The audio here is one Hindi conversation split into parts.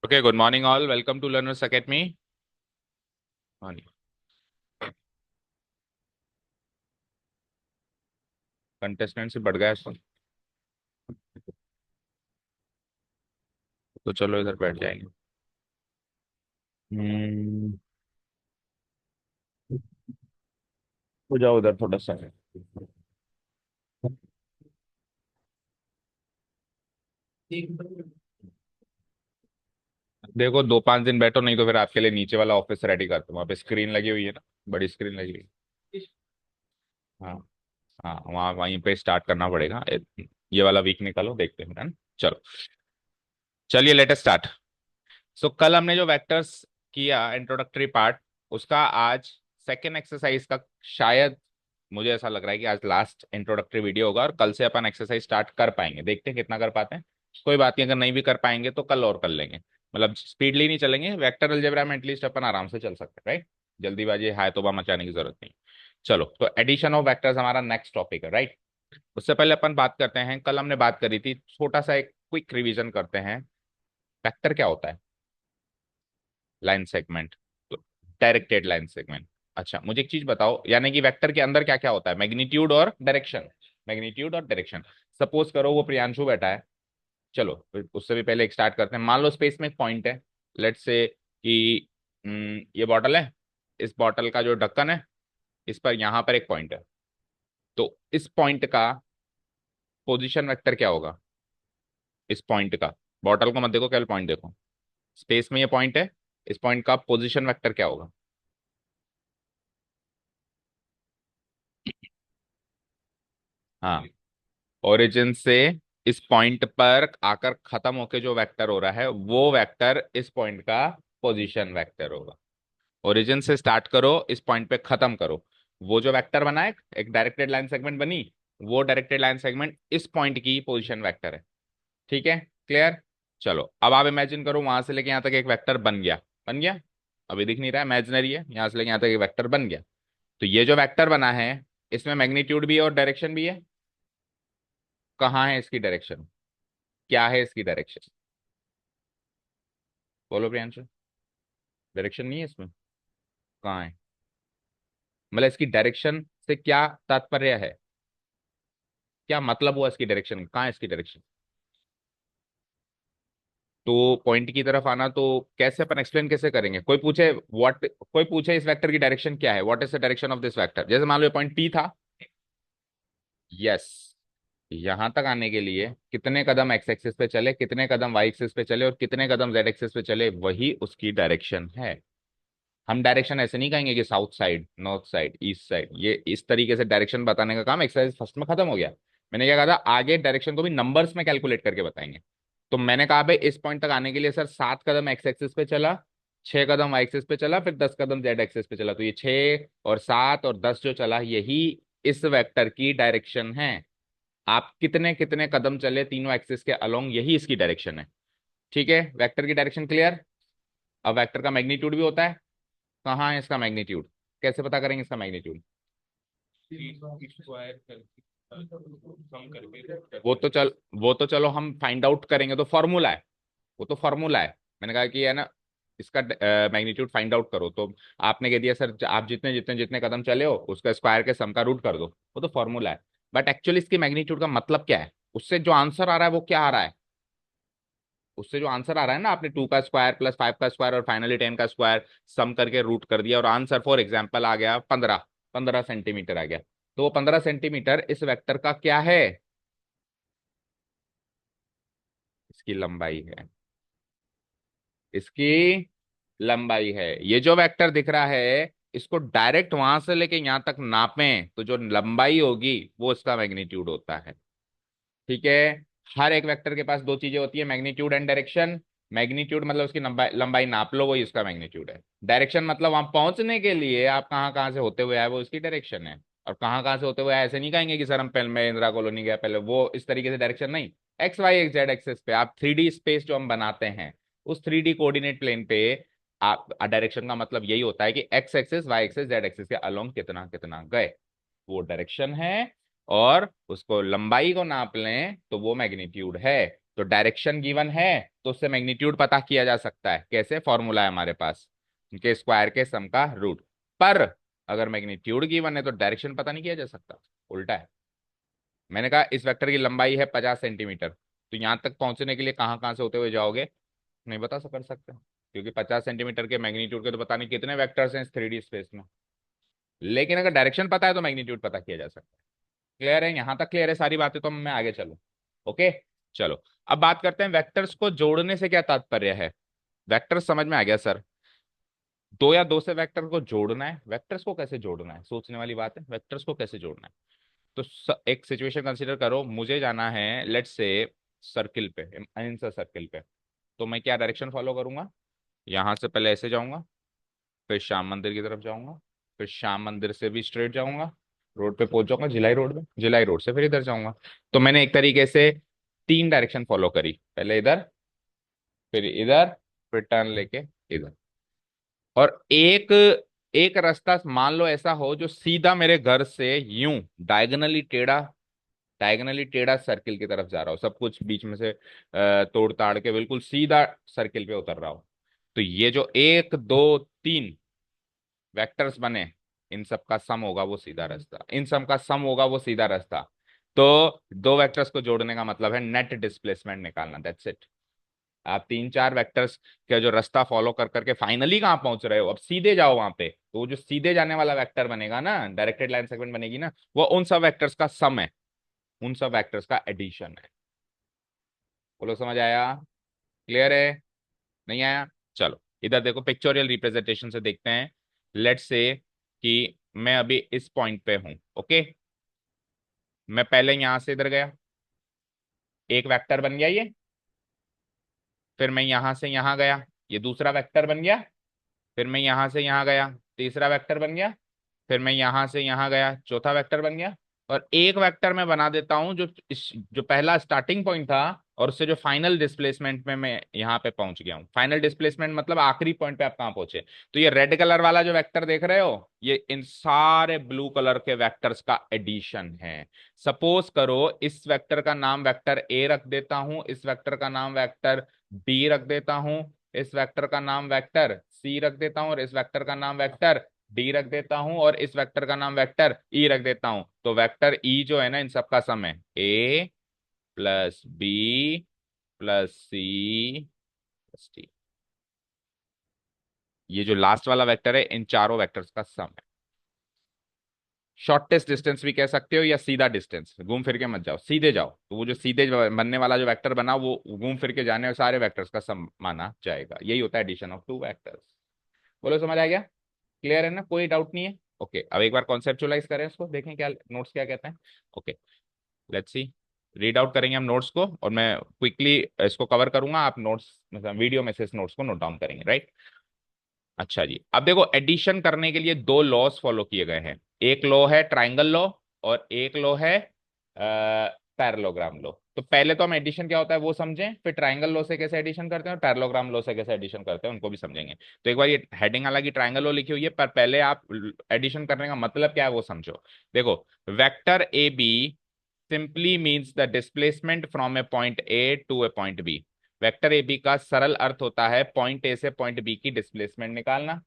Okay, good morning all. Welcome to Learners Academy. Morning. Contestant से बढ़ गया तो चलो इधर बैठ जाएंगे। हम्म। हो जाओ उधर थोड़ा सा। देखो 2-5 दिन बैठो, नहीं तो फिर आपके लिए नीचे वाला ऑफिस रेडी करता हूँ। वहाँ पे स्क्रीन लगी हुई है ना, बड़ी स्क्रीन लगी हुई है। हाँ। हाँ, वहाँ वहीं पे स्टार्ट करना पड़ेगा। ये वाला वीक निकालो, देखते हैं, है ना। चलो, चलिए लेट अस स्टार्ट। सो कल हमने जो वेक्टर्स किया इंट्रोडक्टरी पार्ट, उसका आज सेकेंड एक्सरसाइज का शायद, मुझे ऐसा लग रहा है कि आज लास्ट इंट्रोडक्टरी वीडियो होगा और कल से अपन एक्सरसाइज स्टार्ट कर पाएंगे। देखते हैं कितना कर पाते हैं। कोई बात नहीं, अगर नहीं भी कर पाएंगे तो कल और कर लेंगे। मतलब स्पीडली नहीं चलेंगे, वेक्टर अलजेब्रा में एटलीस्ट अपन आराम से चल सकते हैं, राइट। जल्दीबाजी हाय तौबा मचाने की जरूरत नहीं। चलो, तो एडिशन ऑफ वेक्टर्स हमारा नेक्स्ट टॉपिक है, राइट। उससे पहले अपन बात करते हैं, कल हमने बात करी थी, छोटा सा एक क्विक रिवीजन करते हैं। वेक्टर क्या होता है? Line segment. तो डायरेक्टेड लाइन सेगमेंट। अच्छा, मुझे एक चीज बताओ, यानी कि वेक्टर के अंदर क्या क्या होता है? मैग्नीट्यूड और डायरेक्शन। मैग्नीट्यूड और डायरेक्शन। सपोज करो वो प्रियांशु बैठा है। चलो, उससे भी पहले एक स्टार्ट करते हैं। मान लो स्पेस में एक पॉइंट है। लेट्स से कि ये बॉटल है। इस बॉटल का जो ढक्कन है, इस पर यहां पर एक पॉइंट है। तो इस पॉइंट का पोजीशन वेक्टर क्या होगा? इस पॉइंट का, बॉटल को मत देखो, केवल पॉइंट देखो। स्पेस में ये पॉइंट है, इस पॉइंट का पोजीशन वेक्टर क्या होगा? हाँ, ओरिजिन से इस पॉइंट पर आकर खत्म होके जो वेक्टर हो रहा है, वो वेक्टर इस पॉइंट का पोजीशन वेक्टर होगा। ओरिजिन से स्टार्ट करो, इस पॉइंट पे खत्म करो। वो जो वेक्टर बना है, एक डायरेक्टेड लाइन सेगमेंट बनी, वो डायरेक्टेड लाइन सेगमेंट इस पॉइंट की पोजीशन वेक्टर है। ठीक है, क्लियर। चलो, अब आप इमेजिन करो, वहां से लेके यहां तक एक वेक्टर बन गया। बन गया। अभी दिख नहीं रहा है, इमेजिनरी है। यहां से लेके यहां तक एक वेक्टर बन गया। तो ये जो वेक्टर बना है, इसमें मैग्नीट्यूड भी है और डायरेक्शन भी है। कहाँ है इसकी डायरेक्शन? क्या है इसकी डायरेक्शन? बोलो प्रियांशु। डायरेक्शन नहीं है इसमें। कहाँ है? मतलब इसकी डायरेक्शन से क्या तात्पर्य है? क्या मतलब हुआ इसकी डायरेक्शन? कहाँ है इसकी डायरेक्शन? तो पॉइंट की तरफ आना, तो कैसे अपन एक्सप्लेन कैसे करेंगे? कोई पूछे व्हाट, कोई पूछे इस वेक्टर की डायरेक्शन क्या है, what is the direction of this vector. जैसे मान लो पॉइंट पी था। यस। यहां तक आने के लिए कितने कदम एक्स एक्सिस पे चले, कितने कदम वाई एक्सिस पे चले और कितने कदम जेड एक्सिस पे चले, वही उसकी डायरेक्शन है। हम डायरेक्शन ऐसे नहीं कहेंगे कि south side, north side, east side. ये इस तरीके से डायरेक्शन बताने का काम एक्सरसाइज फर्स्ट में खत्म हो गया। मैंने क्या कहा था, आगे डायरेक्शन को भी नंबर्स में कैलकुलेट करके बताएंगे। तो मैंने कहा भाई, इस पॉइंट तक आने के लिए सर 7 कदम एक्स एक्सिस पे चला, 6 कदम वाई एक्सिस पे चला, फिर 10 कदम जेड एक्सिस पे चला। तो ये 6 और 7 और 10 जो चला, यही इस वेक्टर की डायरेक्शन है। आप कितने कितने कदम चले तीनों एक्सिस के अलोंग, यही इसकी डायरेक्शन है। ठीक है, वेक्टर की डायरेक्शन क्लियर। अब वेक्टर का मैग्नीट्यूड भी होता है। कहाँ है इसका मैग्नीट्यूड? कैसे पता करेंगे इसका मैग्नीट्यूड? वो तो चल वो तो चलो हम फाइंड आउट करेंगे, तो फॉर्मूला है। वो तो फॉर्मूला है। मैंने कहा कि है ना, इसका मैग्नीट्यूड फाइंड आउट करो। तो आपने कह दिया सर, आप जितने जितने जितने कदम चले हो उसका स्क्वायर के सम का रूट कर दो। वो तो फॉर्मूला है। बट एक्चुअली इसकी मैग्नीट्यूड का मतलब क्या है? उससे जो आंसर आ रहा है वो क्या आ रहा है? उससे जो आंसर आ रहा है ना, आपने 2 का स्क्वायर प्लस 5 का स्क्वायर और फाइनली 10 का स्क्वायर सम करके रूट कर दिया, और आंसर फॉर एग्जाम्पल आ गया 15। 15 सेंटीमीटर आ गया। तो वो 15 सेंटीमीटर इस वेक्टर का क्या है? इसकी लंबाई है। इसकी लंबाई है। ये जो वेक्टर दिख रहा है, इसको डायरेक्ट वहां से लेके यहां तक नापें तो जो लंबाई होगी वो इसका मैग्नीट्यूड होता है। ठीक है। हर एक वेक्टर के पास दो चीजें होती है, मैग्नीट्यूड एंड डायरेक्शन। मैग्नीट्यूड मतलब उसकी लंबाई लंबाई नाप लो, वही उसका मैग्नीट्यूड है। डायरेक्शन मतलब वहां पहुंचने के लिए आप कहाँ कहाँ से होते हुए आए, वो उसकी डायरेक्शन है। और कहाँ कहाँ से होते हुए आए, ऐसे नहीं कहेंगे कि सर हम पहले मैं इंदिरा कॉलोनी गया पहले, वो इस तरीके से डायरेक्शन नहीं। X Y X Z axes पे आप 3D स्पेस जो हम बनाते हैं, उस 3D कोऑर्डिनेट प्लेन पे आप डायरेक्शन का मतलब यही होता है कि X axis Y axis Z axis के अलोंग कितना कितना गए, वो डायरेक्शन है। और उसको लंबाई को नाप लें तो वो मैग्नीट्यूड है। तो डायरेक्शन गिवन है तो उससे मैग्नीट्यूड पता किया जा सकता है। कैसे? फॉर्मूला है हमारे पास, उनके स्क्वायर के सम का रूट। पर अगर मैग्नीट्यूड गिवन है तो डायरेक्शन पता नहीं किया जा सकता, उल्टा है। मैंने कहा इस वेक्टर की लंबाई है 50 सेंटीमीटर, तो यहां तक पहुंचने के लिए कहाँ कहाँ से होते हुए जाओगे, नहीं बता कर सकते, क्योंकि 50 सेंटीमीटर के मैग्नीट्यूड के तो पता नहीं कितने वेक्टर्स हैं इस 3D स्पेस में। लेकिन अगर डायरेक्शन पता है तो मैग्नीट्यूड पता किया जा सकता है। क्लियर है? यहां तक क्लियर है सारी बातें? तो मैं आगे चलूं। ओके, चलो अब बात करते हैं वेक्टर्स को जोड़ने से क्या तात्पर्य है। वेक्टर्स समझ में आ गया सर, दो या दो से वेक्टर को जोड़ना है। वेक्टर्स को कैसे जोड़ना है, सोचने वाली बात है, वेक्टर्स को कैसे जोड़ना है। तो एक सिचुएशन कंसीडर करो, मुझे जाना है लेट्स से सर्किल पे, आंसर सर्किल पे। तो मैं क्या डायरेक्शन फॉलो करूंगा, यहां से पहले ऐसे जाऊंगा, फिर श्याम मंदिर की तरफ जाऊंगा, फिर श्याम मंदिर से भी स्ट्रेट जाऊंगा, रोड पे पहुंच जाऊंगा जिलाई रोड में, जिलाई रोड से फिर इधर जाऊंगा। तो मैंने एक तरीके से तीन डायरेक्शन फॉलो करी, पहले इधर, फिर इधर, फिर टर्न लेके इधर। और एक एक रास्ता मान लो ऐसा हो जो सीधा मेरे घर से यूं डायगनली टेढ़ा सर्किल की तरफ जा रहा हो, सब कुछ बीच में से तोड़ ताड़ के बिल्कुल सीधा सर्किल पे उतर रहा हो। तो ये जो एक दो तीन वेक्टर्स बने, इन सब का सम होगा वो सीधा रास्ता, इन सब का सम होगा वो सीधा रास्ता। तो दो वेक्टर्स को जोड़ने का मतलब है नेट डिस्प्लेसमेंट निकालना, दैट्स इट। आप तीन चार वेक्टर्स का जो रास्ता फॉलो कर करके फाइनली कहाँ पहुंच रहे हो, अब सीधे जाओ वहां पे, तो वो जो सीधे जाने वाला वेक्टर बनेगा ना, डायरेक्टेड लाइन सेगमेंट बनेगी ना, वो उन सब वेक्टर्स का सम है, उन सब वेक्टर्स का एडिशन है। बोलो समझ आया? क्लियर है? नहीं आया? चलो इधर देखो, पिक्चोरियल रिप्रेजेंटेशन से देखते हैं। लेट्स से कि मैं अभी इस पॉइंट पे हूं, ओके। मैं पहले यहां से इधर गया, एक वेक्टर बन गया ये। फिर मैं यहां से यहां गया, ये दूसरा वेक्टर बन गया। फिर मैं यहां से यहां गया, तीसरा वेक्टर बन गया। फिर मैं यहां से यहां गया, चौथा वेक्टर बन गया। और एक वेक्टर मैं बना देता हूं जो पहला स्टार्टिंग पॉइंट था, और उससे जो फाइनल डिस्प्लेसमेंट में मैं यहाँ पे पहुंच गया हूँ। फाइनल डिस्प्लेसमेंट मतलब आखिरी पॉइंट पे आप कहाँ पहुंचे। तो ये रेड कलर वाला जो वेक्टर देख रहे हो, ये इन सारे ब्लू कलर के वेक्टर्स का एडिशन है। सपोज करो इस वेक्टर का नाम वेक्टर ए रख देता हूं, इस वेक्टर का नाम वेक्टर बी रख देता हूं, इस वेक्टर का नाम वेक्टर सी रख देता हूं, और इस वेक्टर का नाम वेक्टर डी रख देता हूं, और इस वेक्टर का नाम वेक्टर ई रख देता हूं। तो वेक्टर ई जो है ना, इन सबका सम है A plus B plus C plus D. ये जो लास्ट वाला वेक्टर है, इन चारों वेक्टर्स का सम है। शॉर्टेस्ट डिस्टेंस भी कह सकते हो, या सीधा डिस्टेंस, घूम फिर के मत जाओ, सीधे जाओ, तो वो जो सीधे बनने वाला जो वेक्टर बना, वो घूम फिर के जाने और सारे वेक्टर्स का सम माना जाएगा। यही होता है एडिशन ऑफ टू वेक्टर्स। बोलो समझ आ गया? क्लियर है ना, कोई डाउट नहीं है? ओके, अब एक बार कॉन्सेप्चुलाइज करें इसको, देखें क्या नोट्स क्या कहते हैं। Okay, let's see. Read out करेंगे हम नोट्स को, और मैं क्विकली इसको कवर करूंगा, आप नोट्स मतलब वीडियो में से इस नोट्स को नोट डाउन करेंगे, राइट। अच्छा जी, अब देखो एडिशन करने के लिए दो लॉस फॉलो किए गए हैं। एक लॉ है ट्राइंगल लॉ, और एक लॉ है पैरेललोग्राम लॉ। तो पहले तो हम एडिशन क्या होता है वो समझें, फिर ट्राइंगल लॉ से कैसे एडिशन करते हैं और पैरेललोग्राम लॉ से कैसे एडिशन करते हैं उनको भी समझेंगे। तो एक बार ये हेडिंग हालांकि ट्राइंगल लॉ लिखी हुई है, पर पहले आप एडिशन करने का मतलब क्या है वो समझो। देखो, vector A B simply means the displacement from a point A to a point B. Vector A B का सरल अर्थ होता है पॉइंट ए से पॉइंट बी की डिस्प्लेसमेंट निकालना।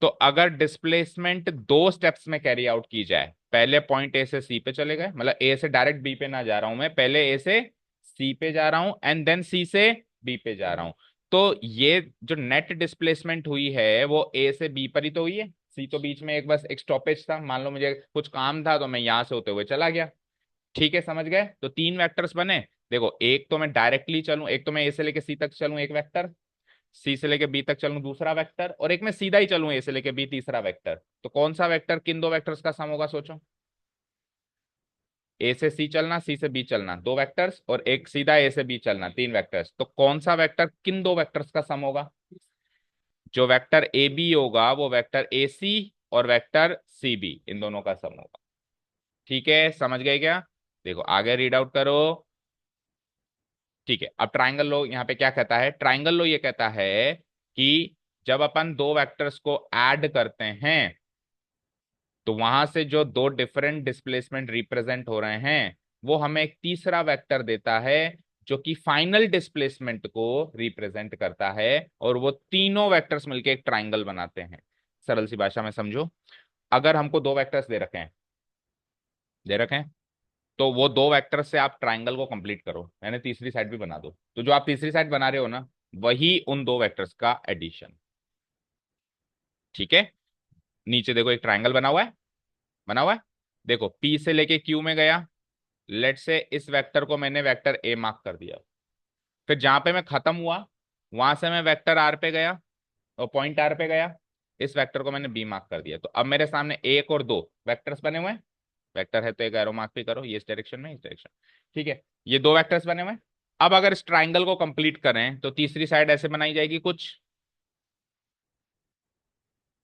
तो अगर डिस्प्लेसमेंट दो स्टेप्स में कैरी आउट की जाए, पहले पॉइंट ए से सी पे चले गए, मतलब ए से डायरेक्ट बी पे ना जा रहा हूं मैं, पहले ए से सी पे जा रहा हूं एंड देन सी से बी पे जा रहा हूं। तो ये जो नेट डिस्प्लेसमेंट हुई है वो ए से बी पर ही तो हुई है। सी तो बीच में एक बस एक स्टॉपेज था, मान लो मुझे कुछ काम था तो मैं यहां से होते हुए चला गया। ठीक है, समझ गए? तो तीन वेक्टर्स बने। देखो, एक तो मैं डायरेक्टली चलूं, एक तो मैं ए से लेके सी तक चलूं एक वेक्टर, सी से लेके बी तक चलूं दूसरा वेक्टर, और एक में सीधा ही चलूं ए से लेके बी तीसरा वेक्टर। तो कौन सा वेक्टर किन दो वेक्टर्स का सम होगा सोचो। ए से सी चलना, सी से बी चलना, दो वेक्टर्स, और एक सीधा ए से बी चलना, तीन वेक्टर्स। तो कौन सा वेक्टर किन दो वेक्टर्स का सम होगा? जो वेक्टर ए बी होगा वो वेक्टर ए सी और वेक्टर सी बी, इन दोनों का सम होगा। ठीक है, समझ गए क्या? देखो आगे रीड आउट करो। ठीक है, अब ट्राइंगल लो यहाँ पे क्या कहता है, ट्राइंगल लो ये कहता है कि जब अपन दो वेक्टर्स को ऐड करते हैं, तो वहां से जो दो डिफरेंट डिस्प्लेसमेंट रिप्रेजेंट हो रहे हैं, वो हमें एक तीसरा वेक्टर देता है, जो कि फाइनल डिस्प्लेसमेंट को रिप्रेजेंट करता है, और वो तीनों वेक्टर्स मिलके एक ट्राइंगल बनाते हैं। सरल सी भाषा में समझो, अगर हमको दो वेक्टर्स दे रखे हैं, तो वो दो वेक्टर से आप ट्राइंगल को कंप्लीट करो, यानी तीसरी साइड भी बना दो, तो जो आप तीसरी साइड बना रहे हो ना, वही उन दो वेक्टर्स का एडिशन। ठीक है, नीचे देखो एक ट्राइंगल बना हुआ है। देखो P से लेके Q में गया, लेट से इस वेक्टर को मैंने वेक्टर A मार्क कर दिया, फिर जहां पे मैं खत्म हुआ वहां से मैं वेक्टर R पे गया और पॉइंट R पे गया, इस वेक्टर को मैंने B मार्क कर दिया। तो अब मेरे सामने एक और दो वेक्टर्स बने हुए हैं, वेक्टर है तो एक एरो मार्क भी करो, ये इस डायरेक्शन में, इस डायरेक्शन। ठीक है, ये दो वेक्टर्स बने हुए हैं। अब अगर इस ट्राइंगल को कंप्लीट करें तो तीसरी साइड ऐसे बनाई जाएगी कुछ।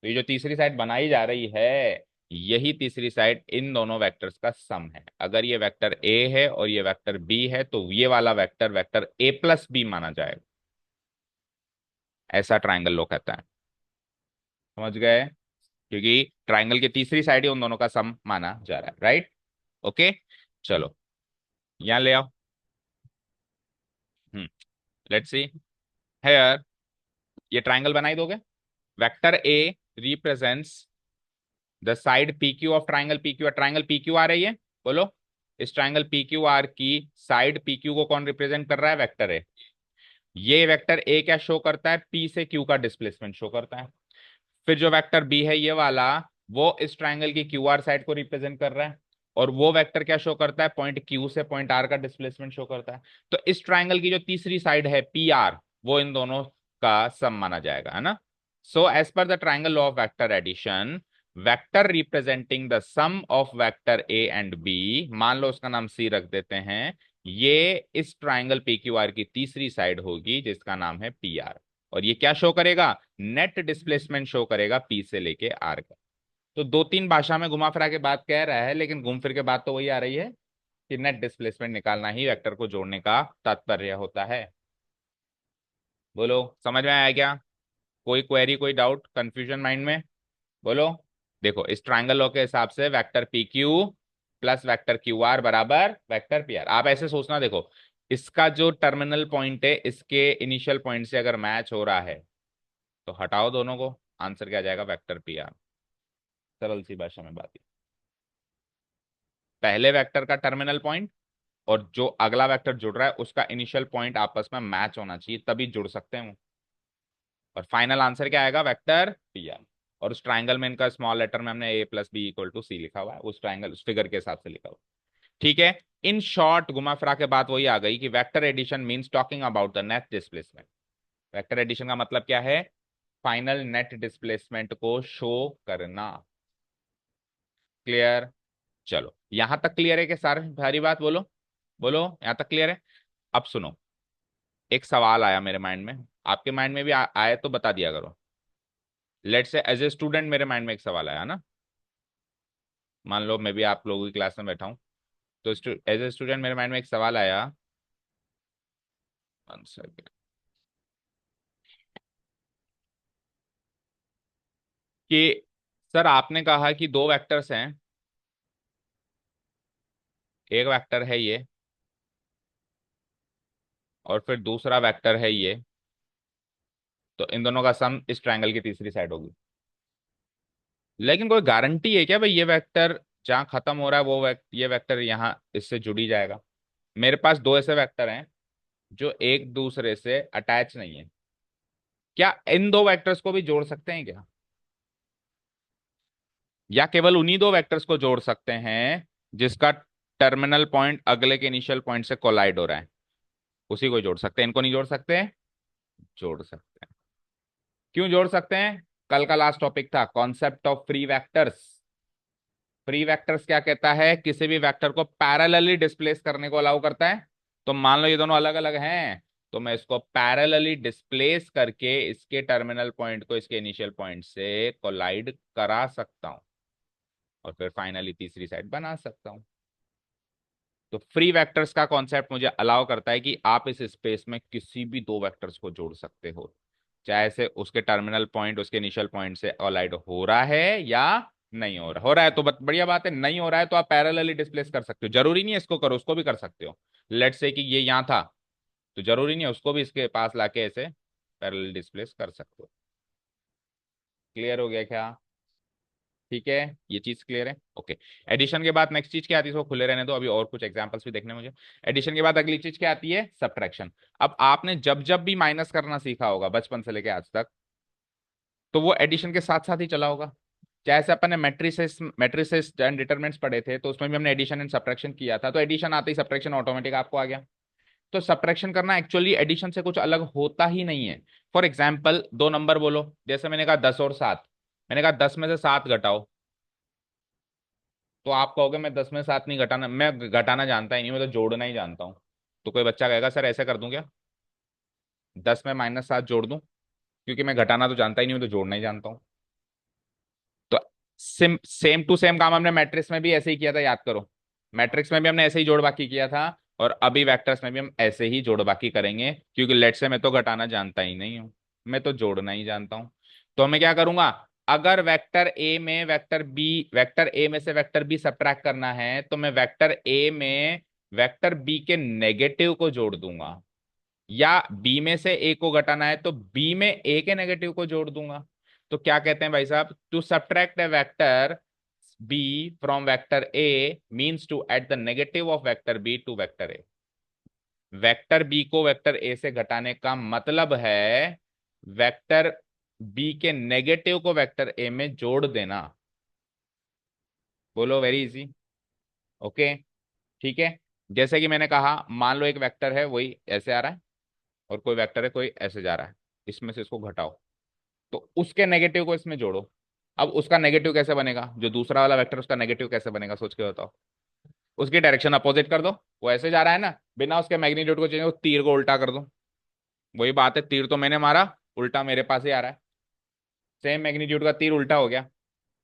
तो ये जो तीसरी साइड बनाई जा रही है, यही तीसरी साइड इन दोनों वेक्टर्स का सम है। अगर ये वेक्टर ए है और ये वेक्टर बी है, तो ये वाला vector vector A plus B माना जाएगा। ऐसा ट्राइंगल लोग कहता है, समझ गए? क्योंकि ट्राइंगल की तीसरी साइड ही उन दोनों का सम माना जा रहा है, राइट? ओके, चलो यहां ले आओ। लेट्स सी हेयर, ये ट्राइंगल बनाई दोगे। Vector A represents the side P Q of triangle P Q R. Triangle P Q आ रही है, बोलो। इस ट्राइंगल पी क्यू आर की साइड पी क्यू को कौन रिप्रेजेंट कर रहा है? Vector A. ये वेक्टर ए क्या शो करता है? पी से क्यू का डिस्प्लेसमेंट शो करता है। फिर जो वेक्टर बी है ये वाला, वो इस ट्राइंगल की क्यू आर साइड को रिप्रेजेंट कर रहा है, और वो वेक्टर क्या शो करता है? पॉइंट क्यू से पॉइंट आर का डिस्प्लेसमेंट शो करता है। तो इस ट्राइंगल की जो तीसरी साइड है पी आर, वो इन दोनों का सम माना जाएगा, है ना? So as per the triangle law of vector addition, vector representing the sum of vector A and B, मान लो उसका नाम सी रख देते हैं, ये इस ट्राइंगल पी क्यू आर की तीसरी साइड होगी जिसका नाम है पी आर। और ये क्या शो करेगा? नेट डिस्प्लेसमेंट शो करेगा पी से लेके आर का। तो दो तीन भाषा में घुमा फिरा के बात कह रहा है, लेकिन घूम फिर के बात तो वही आ रही है कि नेट डिस्प्लेसमेंट निकालना ही वेक्टर को जोड़ने का तात्पर्य होता है। बोलो, समझ में आया क्या? कोई क्वेरी, कोई डाउट, कंफ्यूजन माइंड में? बोलो। देखो इस ट्राइंगल लॉ के हिसाब से vector P Q plus vector Q R बराबर वेक्टर पी आर। आप ऐसे सोचना, देखो इसका जो टर्मिनल पॉइंट है इसके इनिशियल पॉइंट से अगर मैच हो रहा है तो हटाओ दोनों को, आंसर क्या आ जाएगा? Vector P R. सरल सी भाषा में बात है। पहले वेक्टर का टर्मिनल पॉइंट और जो अगला वेक्टर जुड़ रहा है उसका इनिशियल पॉइंट आपस में मैच होना चाहिए, तभी जुड़ सकते हैं वो। और फाइनल आंसर क्या आएगा? Vector P R. और उस ट्राइंगल में इनका स्मॉल लेटर में हमने ए प्लस बी इक्वल टू सी लिखा हुआ है, उस ट्राइंगल उस फिगर के हिसाब से लिखा हुआ है। ठीक है, इन शॉर्ट घुमा फिरा के बात वही आ गई कि vector addition means talking about the net displacement. Vector addition का मतलब क्या है? फाइनल नेट डिस्प्लेसमेंट को शो करना। क्लियर? चलो यहां तक क्लियर है कि सारी बात? बोलो बोलो, यहां तक क्लियर है? अब सुनो, एक सवाल आया मेरे माइंड में, आपके माइंड में भी आए तो बता दिया करो। लेट से एज ए स्टूडेंट मेरे माइंड में एक सवाल आया ना, मान लो मैं भी आप लोगों की क्लास में बैठा हूं, तो एज ए स्टूडेंट मेरे माइंड में एक सवाल आया। One second. कि सर आपने कहा कि दो वेक्टर्स हैं, एक वेक्टर है ये और फिर दूसरा वेक्टर है ये, तो इन दोनों का सम इस ट्रायंगल की तीसरी साइड होगी। लेकिन कोई गारंटी है क्या भाई ये वेक्टर जहां खत्म हो रहा है ये वेक्टर यहाँ इससे जुड़ी जाएगा? मेरे पास दो ऐसे वेक्टर हैं जो एक दूसरे से अटैच नहीं है, क्या इन दो वेक्टर्स को भी जोड़ सकते हैं क्या? या केवल उन्हीं दो वेक्टर्स को जोड़ सकते हैं जिसका टर्मिनल पॉइंट अगले के इनिशियल पॉइंट से कोलाइड हो रहा है, उसी को जोड़ सकते हैं, इनको नहीं जोड़ सकते? जोड़ सकते हैं। क्यों जोड़ सकते हैं? कल का लास्ट टॉपिक था concept of free vectors. Free vectors क्या कहता है? किसी भी वेक्टर को पैरेलली डिस्प्लेस करने को अलाउ करता है। तो मान लो ये दोनों अलग अलग हैं, तो मैं इसको पैरेलली डिस्प्लेस करके इसके टर्मिनल पॉइंट को इसके इनिशियल पॉइंट से कोलाइड करा सकता हूं, और फिर फाइनली तीसरी साइड बना सकता हूं। तो फ्री वेक्टर्स का कॉन्सेप्ट मुझे अलाउ करता है कि आप इस स्पेस में किसी भी दो वेक्टर्स को जोड़ सकते हो, चाहे से उसके टर्मिनल पॉइंट उसके इनिशियल पॉइंट से अलाइड हो रहा है या नहीं हो रहा है तो बढ़िया बात है, नहीं हो रहा है तो आप पैरेलली डिस्प्लेस कर सकते हो, जरूरी नहीं है इसको करो, उसको भी कर सकते हो। लेट्स से कि ये यहाँ था, तो जरूरी नहीं है उसको भी इसके पास लाके ऐसे पैरेलल डिस्प्लेस कर सकते हो। क्लियर हो गया क्या? ठीक है, ये चीज क्लियर है, ओके। एडिशन के बाद नेक्स्ट चीज क्या आती है, इसको खुले रहने दो, अभी और कुछ एग्जांपल्स भी देखने मुझे। एडिशन के बाद अगली चीज क्या आती है, सब्ट्रैक्शन। अब आपने जब जब भी माइनस करना सीखा होगा बचपन से लेके आज तक, तो वो एडिशन के साथ साथ ही चला होगा। जैसे अपन ने मैट्रिसेस मैट्रिसेस एंड डिटरमिनेंट्स पढ़े थे, तो उसमें भी हमने एडिशन एंड सब्ट्रैक्शन किया था, तो एडिशन आते ही सब्ट्रैक्शन ऑटोमेटिक आपको आ गया। तो सब्ट्रैक्शन करना एक्चुअली एडिशन से कुछ अलग होता ही नहीं है। फॉर एग्जाम्पल, दो नंबर बोलो, जैसे मैंने कहा 10 और 7, मैंने कहा 10 में से 7 घटाओ, तो आप कहोगे मैं 10 में से 7 नहीं घटाना, मैं घटाना जानता ही नहीं, मैं तो जोड़ना ही जानता हूँ। तो कोई बच्चा कहेगा सर ऐसे कर दूं क्या, 10 में -7 जोड़ दूं, क्योंकि मैं घटाना तो जानता ही नहीं हूँ, तो जोड़ना ही जानता हूँ। तो सेम टू सेम काम हमने मैट्रिक्स में भी ऐसे ही किया था, याद करो। मैट्रिक्स में भी हमने ऐसे ही जोड़ बाकी किया था, और अभी वेक्टर्स में भी हम ऐसे ही जोड़ बाकी करेंगे, क्योंकि लेट से मैं तो घटाना जानता ही नहीं हूँ, मैं तो जोड़ना ही जानता हूँ। तो मैं क्या करूंगा, अगर वेक्टर ए में से वेक्टर बी सब्ट्रैक्ट करना है, तो मैं वेक्टर ए में वेक्टर बी के नेगेटिव को जोड़ दूंगा, या बी में से ए को घटाना है तो बी में ए के नेगेटिव को जोड़ दूंगा। तो क्या कहते हैं भाई साहब, to subtract a vector B from vector A means to add the negative of vector B to vector A. Vector B को वेक्टर ए से घटाने का मतलब है वेक्टर बी के नेगेटिव को वेक्टर ए में जोड़ देना। बोलो, वेरी इजी, ओके। ठीक है, जैसे कि मैंने कहा, मान लो एक वेक्टर है वही ऐसे आ रहा है, और कोई वेक्टर है कोई ऐसे जा रहा है, इसमें से इसको घटाओ, तो उसके नेगेटिव को इसमें जोड़ो। अब उसका नेगेटिव कैसे बनेगा, जो दूसरा वाला वेक्टर उसका नेगेटिव कैसे बनेगा, सोच के बताओ। उसकी डायरेक्शन अपोजिट कर दो, वो ऐसे जा रहा है ना, बिना उसके मैग्नीट्यूड को चेंज, वो तीर को उल्टा कर दो। वही बात है, तीर तो मैंने मारा, उल्टा मेरे पास ही आ रहा है। सेम मैग्नीट्यूड का तीर उल्टा हो गया,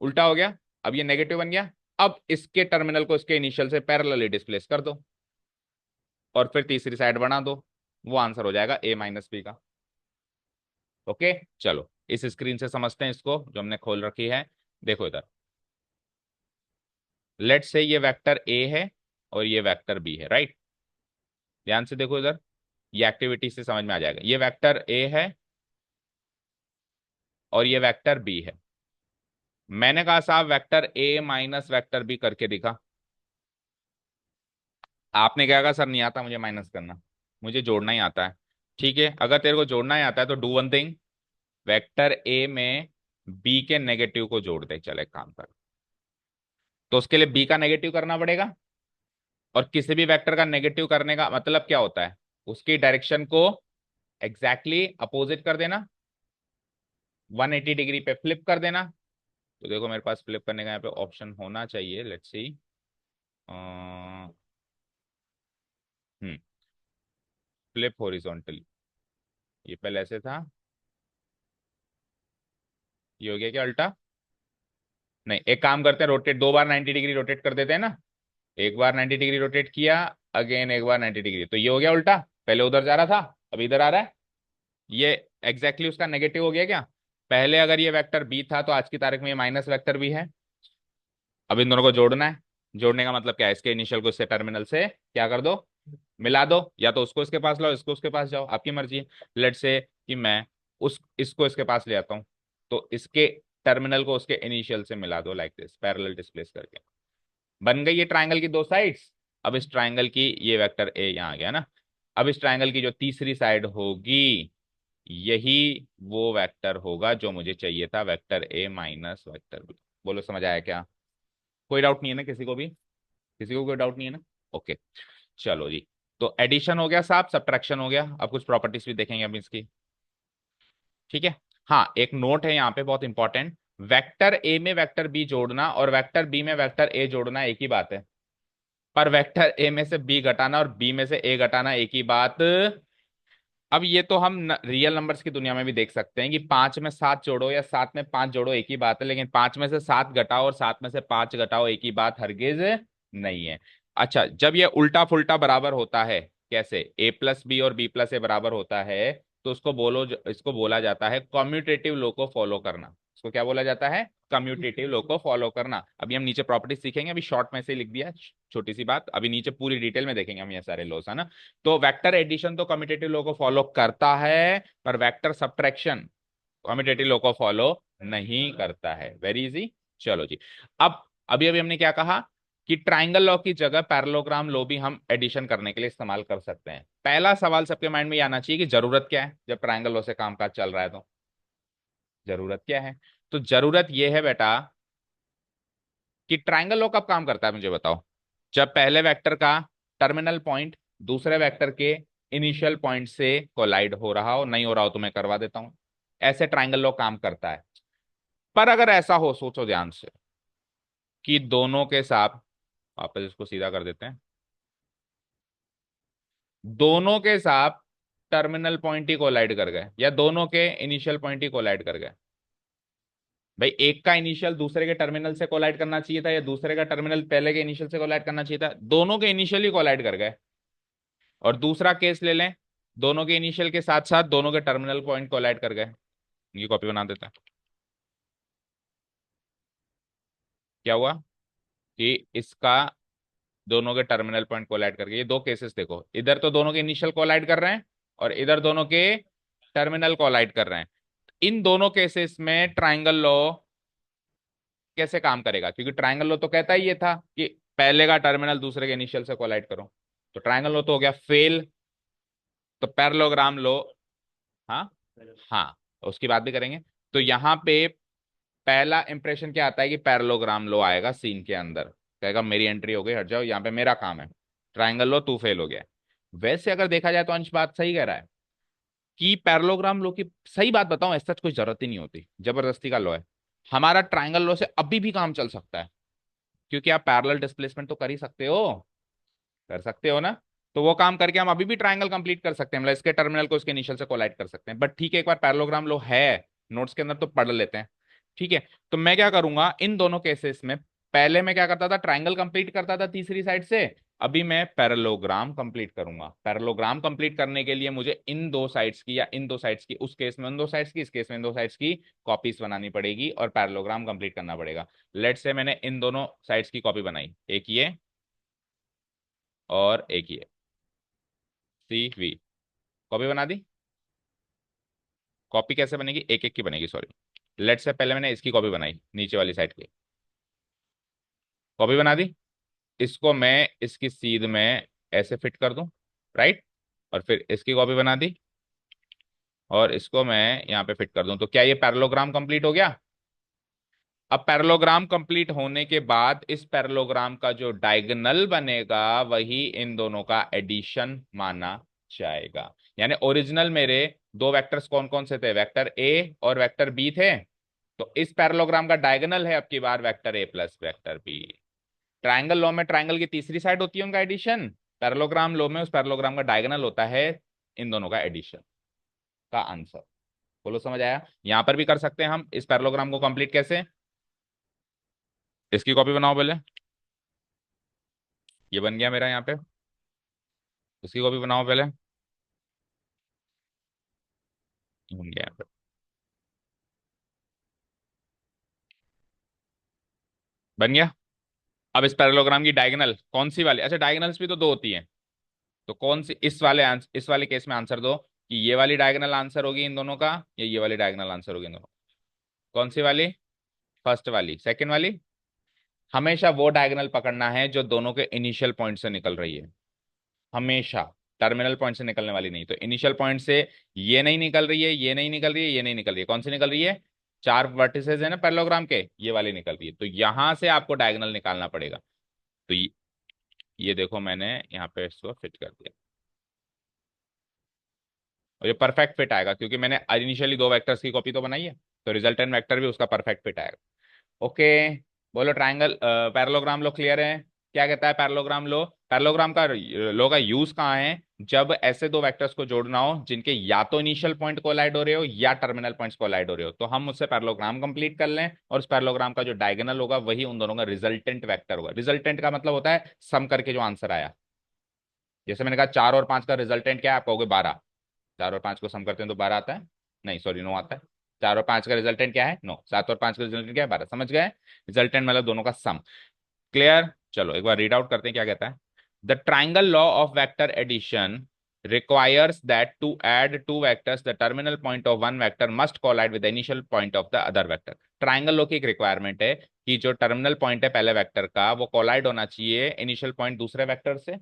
उल्टा हो गया। अब ये नेगेटिव बन गया। अब इसके टर्मिनल को इसके इनिशियल से पैरेलली डिस्प्लेस कर दो, और फिर तीसरी साइड बना दो, वो आंसर हो जाएगा A-B का। ओके, चलो इस स्क्रीन से समझते हैं इसको जो हमने खोल रखी है। देखो इधर, लेट से ये वेक्टर ए है और ये वेक्टर बी है, राइट। ध्यान से देखो इधर, ये एक्टिविटी से समझ में आ जाएगा, ये वेक्टर ए है और ये वेक्टर बी है। मैंने कहा साहब vector A minus vector B करके दिखा। आपने क्या कहा, सर नहीं आता मुझे माइनस करना, मुझे जोड़ना ही आता है। ठीक है, अगर तेरे को जोड़ना ही आता है तो do one thing, vector A में बी के नेगेटिव को जोड़ दे। चल एक काम कर, तो उसके लिए बी का नेगेटिव करना पड़ेगा, और किसी भी वेक्टर का नेगेटिव करने का मतलब क्या होता है, उसकी डायरेक्शन को एग्जैक्टली अपोजिट कर देना, 180 डिग्री पे फ्लिप कर देना। तो देखो मेरे पास फ्लिप करने का यहाँ पे ऑप्शन होना चाहिए, लेट्स सी। फ्लिप हॉरिजॉन्टली, ये पहले ऐसे था, ये हो गया क्या अल्टा? नहीं, एक काम करते हैं, रोटेट 2 बार 90 डिग्री रोटेट कर देते हैं ना। एक बार 90 डिग्री रोटेट किया, अगेन एक बार 90 डिग्री, तो ये हो गया उल्टा। पहले उधर जा रहा था, अब इधर आ रहा है। ये एग्जैक्टली उसका नेगेटिव हो गया क्या? पहले अगर ये वेक्टर बी था, तो आज की तारीख में ये माइनस वेक्टर बी है। अब इन दोनों को जोड़ना है। जोड़ने का मतलब क्या है, इसके इनिशियल को इससे टर्मिनल से क्या कर दो, मिला दो, या तो उसको इसके पास लाओ, इसको उसके पास जाओ, आपकी मर्जी है। लेट से कि मैं उस इसको इसके पास ले आता हूँ, तो इसके टर्मिनल को उसके इनिशियल से मिला दो, लाइक दिस, पैरेलल डिस्प्लेस करके बन गई ये ट्राइंगल की दो साइड्स। अब इस ट्राइंगल की, ये वेक्टर ए यहाँ आ गया ना, अब इस ट्राइंगल की जो तीसरी साइड होगी, यही वो वेक्टर होगा जो मुझे चाहिए था, vector A minus vector B. बोलो समझ आया क्या? कोई डाउट नहीं है ना किसी को भी? किसी को कोई डाउट नहीं है ना? ओके, चलो जी। तो एडिशन हो गया साहब, सब्ट्रैक्शन हो गया, अब कुछ प्रॉपर्टीज भी देखेंगे अब इसकी। ठीक है, हाँ एक नोट है यहाँ पे बहुत इंपॉर्टेंट, वेक्टर ए में वेक्टर बी जोड़ना और वेक्टर बी में वेक्टर ए जोड़ना एक ही बात है, पर वेक्टर ए में से बी घटाना और बी में से ए घटाना एक ही बात। अब ये तो हम रियल नंबर्स की दुनिया में भी देख सकते हैं कि 5 में 7 जोड़ो या 7 में 5 जोड़ो एक ही बात है, लेकिन 5 में से 7 घटाओ और 7 में से 5 घटाओ एक ही बात हरगिज नहीं है। अच्छा, जब ये उल्टा फुल्टा बराबर होता है, कैसे A+B और B+A बराबर होता है, तो उसको बोलो, इसको बोला जाता है कॉम्यूटेटिव लॉ को फॉलो करना। इसको क्या बोला जाता है? कम्यूटेटिव लॉ को फॉलो करना। अभी हम नीचे प्रॉपर्टीज सीखेंगे, अभी शॉर्ट में से लिख दिया, छोटी सी बात, अभी नीचे पूरी डिटेल में देखेंगे हम ये सारे लॉस, है ना। तो वेक्टर एडिशन तो कम्यूटेटिव लॉ को फॉलो करता है, पर वेक्टर सब्ट्रैक्शन कम्यूटेटिव लॉ को फॉलो नहीं करता है। Very easy. चलो जी, अब अभी अभी हमने क्या कहा कि ट्राइंगल लॉ की जगह पैरेललोग्राम लॉ भी हम एडिशन करने के लिए इस्तेमाल कर सकते हैं। पहला सवाल सबके माइंड में ये आना चाहिए कि जरूरत क्या है जब ट्राइंगल लॉ से कामकाज चल रहा है, तो जरूरत क्या है। तो जरूरत यह है बेटा कि ट्राइंगल लॉ कब काम करता है, मुझे बताओ। जब पहले वेक्टर का टर्मिनल पॉइंट दूसरे वेक्टर के इनिशियल पॉइंट से कोलाइड हो रहा हो, नहीं हो रहा हो तो मैं करवा देता हूं, ऐसे ट्राइंगल लॉ काम करता है। पर अगर ऐसा हो, सोचो ध्यान से, कि दोनों के साथ, वापस इसको सीधा कर देते हैं, दोनों के साथ टर्मिनल पॉइंट ही कोलाइड कर गए, या दोनों के इनिशियल पॉइंट ही कोलाइड कर गए। भाई एक का इनिशियल दूसरे के टर्मिनल से कोलाइड करना चाहिए था, या दूसरे का टर्मिनल पहले के इनिशियल से कोलाइड करना चाहिए था, दोनों के इनिशियल ही कोलाइड कर गए। और दूसरा केस ले लें, दोनों के इनिशियल के साथ साथ दोनों के टर्मिनल पॉइंट कोलाइड कर गए। ये कॉपी बना देते हैं। क्या हुआ कि इसका दोनों के टर्मिनल पॉइंट कोलाइड कर गए। ये दो केसेस देखो, इधर तो दोनों के इनिशियल कोलाइड कर रहे हैं, और इधर दोनों के टर्मिनल कोलाइड कर रहे हैं। इन दोनों केसेस में ट्राइंगल लॉ कैसे काम करेगा, क्योंकि ट्राइंगल लॉ तो कहता ही ये था कि पहले का टर्मिनल दूसरे के इनिशियल से कोलाइड करो। तो ट्राइंगल लॉ तो हो गया फेल। तो पैरेललोग्राम लॉ, हाँ, हाँ, उसकी बात भी करेंगे। तो यहाँ पे पहला इंप्रेशन क्या आता है कि पैरेललोग्राम लॉ आएगा सीन के अंदर, कहेगा मेरी एंट्री हो गई, हट जाओ, यहाँ पे मेरा काम है, ट्राइंगल लॉ तू फेल हो गया है। वैसे अगर देखा जाए तो अंश बात सही कह रहा है कि पैरेललोग्राम लॉ की, सही बात बताऊं, ऐसा कोई जरूरत ही नहीं होती, जबरदस्ती का लॉ है। हमारा ट्राइंगल लॉ से अभी भी काम चल सकता है, क्योंकि आप पैरेलल डिस्प्लेसमेंट तो कर ही सकते हो, कर सकते हो ना। तो वो काम करके हम अभी भी ट्राइंगल कंप्लीट कर सकते हैं, मतलब इसके टर्मिनल को इसके इनिशियल से कोलाइड कर सकते हैं। बट ठीक है, एक बार पैरेललोग्राम लो है नोट्स के अंदर तो पढ़ लेते हैं। ठीक है, तो मैं क्या करूंगा इन दोनों केसेस में, पहले मैं क्या करता था, ट्राइंगल कंप्लीट करता था तीसरी साइड से, अभी मैं पैरेललोग्राम कंप्लीट करूंगा। पैरेललोग्राम कंप्लीट करने के लिए मुझे इन दो साइड्स की, या इन दो साइड्स की, उस केस में इन दो साइड्स की, इस केस में इन दो साइड्स की कॉपीज बनानी पड़ेगी और पैरेललोग्राम कंप्लीट करना पड़ेगा। लेट से मैंने इन दोनों साइड्स की कॉपी बनाई, एक ये और एक ये, सी वी, कॉपी बना दी। कॉपी कैसे बनेगी, एक एक की बनेगी, सॉरी। लेट से पहले मैंने इसकी कॉपी बनाई, नीचे वाली साइड की कॉपी बना दी। इसको मैं इसकी सीध में ऐसे फिट कर दूं, राइट। और फिर इसकी कॉपी बना दी, और इसको मैं यहाँ पे फिट कर दूं। तो क्या ये पैरेललोग्राम कंप्लीट हो गया। अब पैरेललोग्राम कंप्लीट होने के बाद इस पैरेललोग्राम का जो डायगोनल बनेगा वही इन दोनों का एडिशन माना जाएगा। यानी ओरिजिनल मेरे दो वेक्टर्स कौन कौन से थे, वेक्टर ए और वेक्टर बी थे। तो इस पैरेललोग्राम का डायगोनल है अब की बार vector A plus vector B. Triangle law में ट्राइंगल की तीसरी साइड होती है उनका एडिशन, पैरेललोग्राम लॉ में उस पैरेललोग्राम का डायगोनल होता है इन दोनों का एडिशन। का आंसर बोलो, समझ आया। यहां पर भी कर सकते हैं हम इस पैरेललोग्राम को कंप्लीट कैसे। इसकी कॉपी बनाओ पहले, ये बन गया मेरा यहाँ पे। इसकी कॉपी बनाओ पहले, ये बन गया यहाँ पे, बन गया। अब इस पैरेललोग्राम की डायगोनल कौन सी वाली, अच्छा डायगोनल्स भी तो दो होती हैं, तो कौन सी, इस वाले केस में आंसर दो कि ये वाली डायगोनल आंसर होगी इन दोनों का, या ये वाली डायगोनल आंसर होगी इन दोनों। कौन सी वाली, फर्स्ट वाली, सेकंड वाली। हमेशा वो डायगोनल पकड़ना है जो दोनों के इनिशियल पॉइंट से निकल रही है, हमेशा। टर्मिनल पॉइंट से निकलने वाली नहीं। तो इनिशियल पॉइंट से ये नहीं निकल रही है, ये नहीं निकल रही है, ये नहीं निकल रही है, कौन सी निकल रही है, चार वर्टिसेस है ना पैरेललोग्राम के, ये वाली निकल रही है। तो यहां से आपको डायगोनल निकालना पड़ेगा। तो ये देखो मैंने यहाँ पे इसको फिट कर दिया, और ये परफेक्ट फिट आएगा क्योंकि मैंने इनिशियली दो वेक्टर्स की कॉपी तो बनाई है, तो रिजल्टेंट वेक्टर भी उसका परफेक्ट फिट आएगा। ओके, बोलो ट्रायंगल पैरेललोग्राम लो क्लियर है। क्या कहता है पैरेललोग्राम लो, पैरेललोग्राम का लो का यूज कहाँ है, जब ऐसे दो वेक्टर्स को जोड़ना हो जिनके या तो इनिशियल पॉइंट कोलाइड हो रहे हो या टर्मिनल पॉइंट्स कोलाइड हो रहे हो, तो हम उससे पैरेललोग्राम कंप्लीट कर लें, और उस पैरेललोग्राम का जो डायगोनल होगा वही उन दोनों का रिजल्टेंट वेक्टर होगा। रिजल्टेंट का मतलब होता है सम करके जो आंसर आया। जैसे मैंने कहा 4 और 5 का रिजल्टेंट क्या है, आप कहोगे 12, 4 और 5 को सम करते हैं तो 12 आता है, नहीं सॉरी 9 आता है। 4 और 5 का रिजल्टेंट क्या है 9, 7 और 5 का रिजल्टेंट क्या है 12, समझ गए? रिजल्टेंट मतलब दोनों का सम। क्लियर? चलो एक बार रीड आउट करते हैं क्या कहता है। The triangle law of vector addition requires that to add two vectors the terminal point of one vector must collide with the initial point of the other vector। Triangle law की एक रिक्वायरमेंट है कि जो टर्मिनल पॉइंट है पहले वेक्टर का वो कोलाइड होना चाहिए इनिशियल पॉइंट दूसरे वेक्टर से।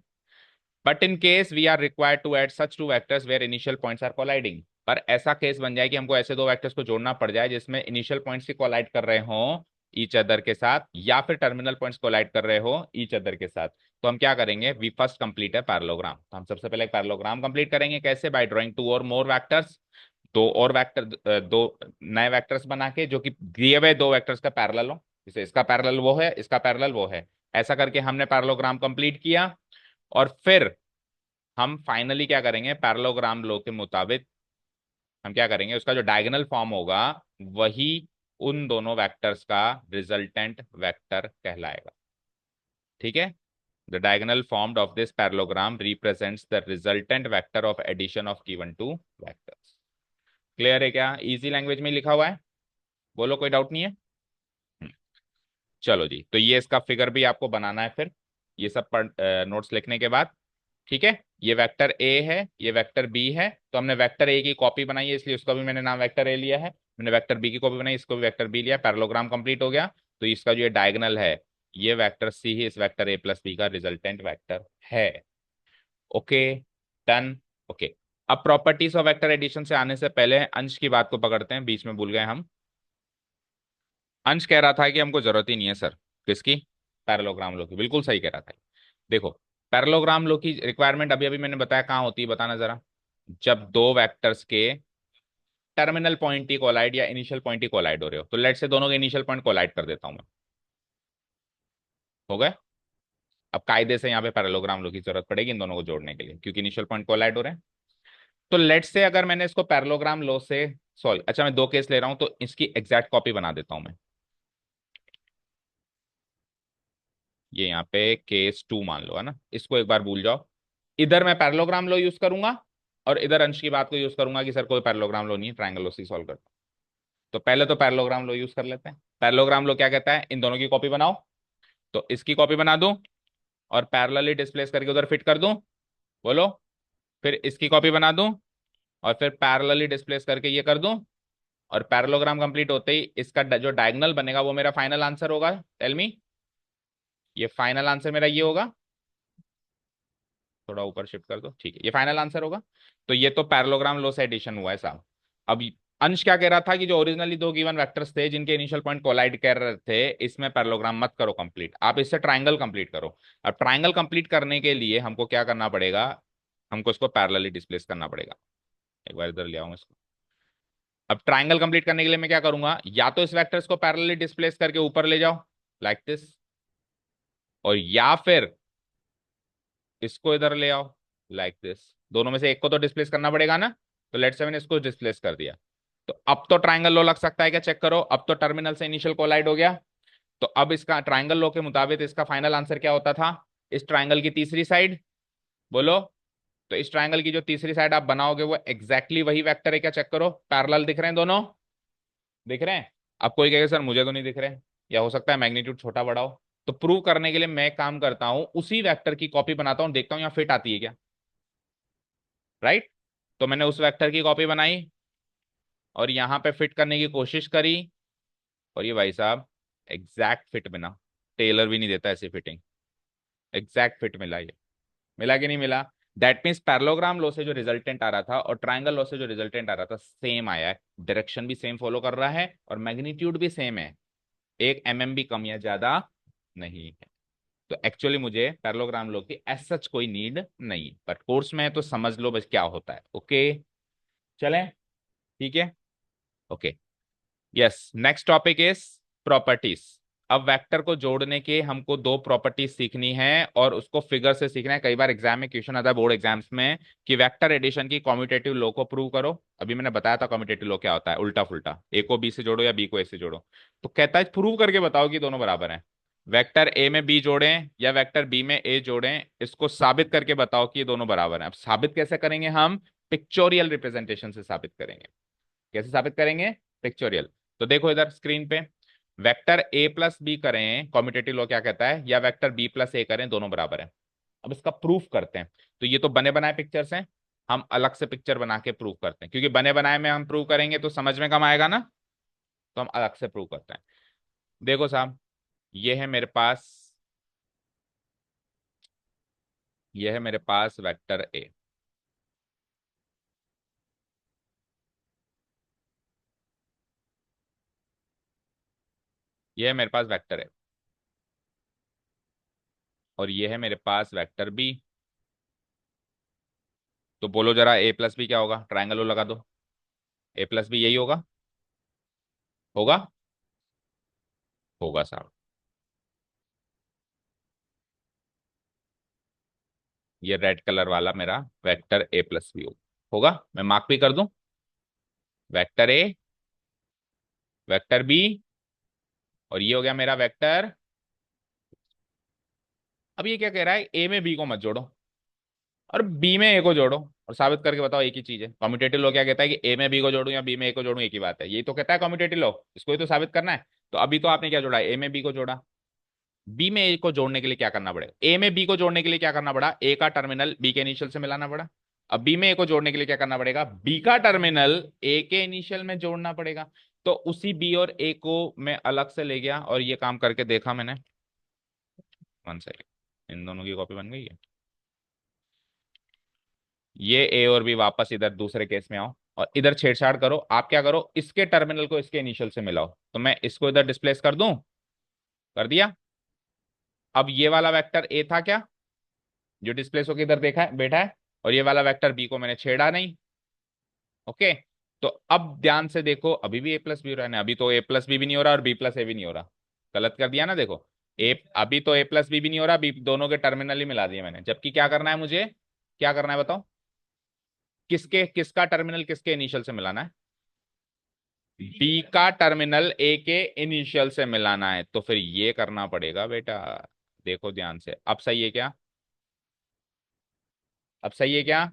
But in case we are required to add such two vectors where initial points are colliding. पर ऐसा केस बन जाए कि हमको ऐसे दो वेक्टर्स को जोड़ना पड़ जाए जिसमें इनिशियल पॉइंट्स ही कोलाइड कर रहे हो ईच अदर के साथ, या फिर टर्मिनल पॉइंट्स कोलाइड कर रहे हो ईच अदर के साथ। तो हम क्या करेंगे, वी फर्स्ट कंप्लीट है पैरेललोग्राम। तो हम सबसे पहले पैरेललोग्राम कंप्लीट करेंगे, कैसे? बाय ड्राइंग टू और मोर वेक्टर्स, दो और वेक्टर, दो नए वेक्टर्स बना के जो कि दिए हुए दो वेक्टर्स का पैरेलल हो। जैसे इसका पैरेलल वो है, इसका पैरेलल वो है, ऐसा करके हमने पैरेललोग्राम कंप्लीट किया। और फिर हम फाइनली क्या करेंगे, पैरेललोग्राम लॉ के मुताबिक हम क्या करेंगे, उसका जो डायगोनल फॉर्म होगा वही उन दोनों वेक्टर्स का रिजल्टेंट वेक्टर कहलाएगा। ठीक है? The diagonal formed of this parallelogram represents the resultant vector of addition of given two vectors. Clear है क्या? इजी लैंग्वेज में लिखा हुआ है, बोलो कोई डाउट नहीं है? हम्म, चलो जी, तो ये इसका फिगर भी आपको बनाना है फिर, ये सब नोट्स लिखने के बाद। ठीक है? ये वेक्टर ए है, ये वेक्टर बी है, तो हमने वेक्टर ए की कॉपी बनाई है इसलिए उसका भी मैंने नाम वेक्टर ए लिया है। मैंने वेक्टर बी की कॉपी बनाई, इसको भी वेक्टर बी लिया, पैरेललोग्राम कंप्लीट हो गया। तो इसका जो ये डायगोनल है, ये वेक्टर सी ही इस वेक्टर ए प्लस बी का रिजल्टेंट वेक्टर है। Okay, done. ओके, अब प्रॉपर्टीज ऑफ वेक्टर एडिशन से आने से पहले अंश की बात को पकड़ते हैं, बीच में भूल गए हम। अंश कह रहा था कि हमको जरूरत ही नहीं है सर, किसकी? पैरेललोग्राम लॉ की। बिल्कुल सही कह रहा था। देखो, पैरेललोग्राम लॉ की रिक्वायरमेंट अभी अभी मैंने बताया कहाँ होती है, बताना जरा। जब दो वेक्टर्स के टर्मिनल पॉइंट ही कोलाइड या इनिशियल पॉइंट ही कोलाइड हो रहे हो, तो लेट से दोनों के इनिशियल पॉइंट कोलाइड कर देता हूं मैं। हो गए? अब कायदे से यहाँ पे पैरेललोग्राम लॉ की जरूरत पड़ेगी इन दोनों को जोड़ने के लिए, क्योंकि इनिशियल पॉइंट कोलाइड हो रहे हैं। तो लेट से अगर मैंने इसको पैरेललोग्राम लॉ से सॉरी, अच्छा मैं दो केस ले रहा हूं तो इसकी एग्जैक्ट कॉपी बना देता हूं मैं। ये यहाँ पे केस 2 मान लो, है ना, इसको एक बार भूल जाओ। इधर मैं पैरेललोग्राम लॉ यूज करूंगा और इधर अंश की बात को यूज करूंगा कि सर कोई पैरेललोग्राम लॉ नहीं है, ट्रायंगल लॉ से सॉल्व करता हूं। तो पहले तो पैरेललोग्राम लॉ यूज कर लेते हैं। पैरेललोग्राम लॉ क्या कहता है, इन दोनों की कॉपी बनाओ। तो इसकी कॉपी बना दूं और पैरेलली डिस्प्लेस करके उधर फिट कर दूं, बोलो। फिर इसकी कॉपी बना दूं और फिर पैरेलली डिस्प्लेस करके ये कर दूं, और पैरेललोग्राम कंप्लीट होते ही इसका जो डायगोनल बनेगा वो मेरा फाइनल आंसर होगा। टेल मी, ये फाइनल आंसर मेरा ये होगा। थोड़ा ऊपर शिफ्ट कर दो, ठीक है, ये फाइनल आंसर होगा। तो ये तो पैरेललोग्राम लॉ से एडिशन हुआ है साहब। अब अंश क्या कह रहा था कि जो ओरिजिनली दो गिवन वेक्टर्स थे जिनके इनिशियल पॉइंट कोलाइड कर रहे थे, इसमें पैरेललोग्राम मत करो कंप्लीट, आप इससे ट्राइंगल कंप्लीट करो। अब ट्राइंगल कंप्लीट करने के लिए हमको क्या करना पड़ेगा, हमको इसको पैरेलली डिस्प्लेस करना पड़ेगा। एक बार इधर ले आऊंगा इसको। अब ट्राइंगल कंप्लीट करने के लिए मैं क्या करूंगा, या तो इस वेक्टर्स को पैरेलली डिस्प्लेस करके ऊपर ले जाओ लाइक दिस, और या फिर इसको इधर ले आओ लाइक दिस। दोनों में से एक को तो डिस्प्लेस करना पड़ेगा ना। तो लेट्स से मैंने इसको डिस्प्लेस कर दिया। तो अब तो ट्राइंगल लॉ लग सकता है क्या, चेक करो। अब तो टर्मिनल से इनिशियल कोलाइड हो गया। तो अब इसका ट्राइंगल लॉ के मुताबिक इसका फाइनल आंसर क्या होता था, इस ट्राइंगल की तीसरी साइड, बोलो। तो इस ट्राइंगल की जो तीसरी साइड आप बनाओगे वो एग्जैक्टली वही वेक्टर है क्या, चेक करो। पैरेलल दिख रहे हैं दोनों, दिख रहे हैं? अब कोई कहेगा सर मुझे तो नहीं दिख रहे, या हो सकता है मैग्नीट्यूड छोटा बड़ा हो। तो प्रूव करने के लिए मैं काम करता हूं, उसी वेक्टर की कॉपी बनाता हूं, देखता हूं यहाँ फिट आती है क्या। राइट? तो मैंने उस वेक्टर की कॉपी बनाई और यहां पे फिट करने की कोशिश करी, और ये भाई साहब एग्जैक्ट फिट बना। टेलर भी नहीं देता ऐसी फिटिंग, एग्जैक्ट फिट मिला ये। मिला कि नहीं मिला? दैट मीन्स पैरेललोग्राम लॉ से जो रिजल्टेंट आ रहा था और ट्राइंगल लॉ से जो रिजल्टेंट आ रहा था सेम आया है। डायरेक्शन भी सेम फॉलो कर रहा है और मैग्नीट्यूड भी सेम है, 1 mm भी कम या ज्यादा नहीं है। तो एक्चुअली मुझे पैरेललोग्राम लॉ की एज सच कोई नीड नहीं, बट कोर्स में है तो समझ लो बस क्या होता है। ओके, चलें, ठीक है। Okay, yes, next topic is properties. अब वेक्टर को जोड़ने के हमको दो प्रॉपर्टीज सीखनी है और उसको फिगर से सीखना है। कई बार एग्जाम में क्वेश्चन आता है बोर्ड एग्जाम्स में कि वेक्टर एडिशन की कॉम्यूटेटिव लॉ को प्रूव करो। अभी मैंने बताया था कॉम्यूटेटिव लॉ क्या होता है, उल्टा फुल्टा, ए को बी से जोड़ो या बी को ए से जोड़ो। तो कहता है प्रूव करके बताओ कि दोनों बराबर हैं। वेक्टर ए में बी जोड़ें या वेक्टर बी में ए जोड़ें, इसको साबित करके बताओ कि ये दोनों बराबर हैं। अब साबित कैसे करेंगे हम, पिक्चोरियल रिप्रेजेंटेशन से साबित करेंगे। कैसे साबित करेंगे? पिक्चोरियल। तो देखो इधर स्क्रीन पे, वेक्टर ए प्लस बी करें, कॉम्यूटेटिव लॉ क्या कहता है, या वेक्टर बी प्लस ए करें, दोनों बराबर है। अब इसका प्रूफ करते हैं। तो ये तो बने बनाए पिक्चर्स हैं, हम अलग से पिक्चर बना के प्रूव करते हैं, क्योंकि बने बनाए में हम प्रूव करेंगे तो समझ में कम आएगा ना, तो हम अलग से प्रूव करते हैं। देखो साहब, ये है मेरे पास, ये है मेरे पास वेक्टर ए, ये है मेरे पास वेक्टर ए, और ये है मेरे पास वेक्टर बी। तो बोलो जरा ए प्लस बी क्या होगा, ट्रायंगल लगा दो, ए प्लस बी यही होगा, होगा, होगा साहब। ये रेड कलर वाला मेरा वेक्टर ए प्लस बी होगा, मैं मार्क भी कर दूं, वेक्टर ए, वेक्टर बी, और ये हो गया मेरा वेक्टर। अब ये क्या कह रहा है, ए में बी को मत जोड़ो और बी में ए को जोड़ो, और साबित करके बताओ एक ही चीज है। कम्यूटेटिव लॉ क्या कहता है कि ए में बी को जोड़ूं या बी में ए को जोड़ूं, एक ही बात है, यही तो कहता है कम्यूटेटिव लॉ, इसको ही तो साबित करना है। तो अभी तो आपने क्या जोड़ा, ए में बी को जोड़ा, बी में ए को जोड़ने के लिए क्या करना पड़ेगा, ए में बी को जोड़ने के लिए क्या करना पड़ा, ए का टर्मिनल बी के इनिशियल से मिलाना पड़ा। अब बी में ए को जोड़ने के लिए क्या करना पड़ेगा, बी का टर्मिनल ए के इनिशियल में जोड़ना पड़ेगा। तो उसी बी और ए को मैं अलग से ले गया और ये काम करके देखा मैंने। वन सेकेंड, इन दोनों की कॉपी बन गई है। ये ए और बी वापस इधर दूसरे केस में आओ, और इधर छेड़छाड़ करो, आप क्या करो, इसके टर्मिनल को इसके इनिशियल से मिलाओ। तो मैं इसको इधर डिस्प्लेस कर दूं, कर दिया। अब ये वाला वेक्टर ए था क्या, जो डिस्प्लेस होकर इधर देखा है बैठा है, और ये वाला वेक्टर बी को मैंने छेड़ा नहीं। ओके, तो अब ध्यान से देखो, अभी भी ए प्लस बी हो रहा है ना, अभी तो ए प्लस बी भी नहीं हो रहा और बी प्लस ए भी नहीं हो रहा, गलत कर दिया ना। देखो, ए अभी तो ए प्लस बी भी नहीं हो रहा, बी दोनों के टर्मिनल ही मिला दिए मैंने, जबकि क्या करना है मुझे, क्या करना है बताओ, किसके किसका टर्मिनल किसके इनिशियल से मिलाना है, बी का टर्मिनल ए के इनिशियल से मिलाना है। तो फिर ये करना पड़ेगा बेटा, देखो ध्यान से, अब सही है क्या, अब सही है क्या,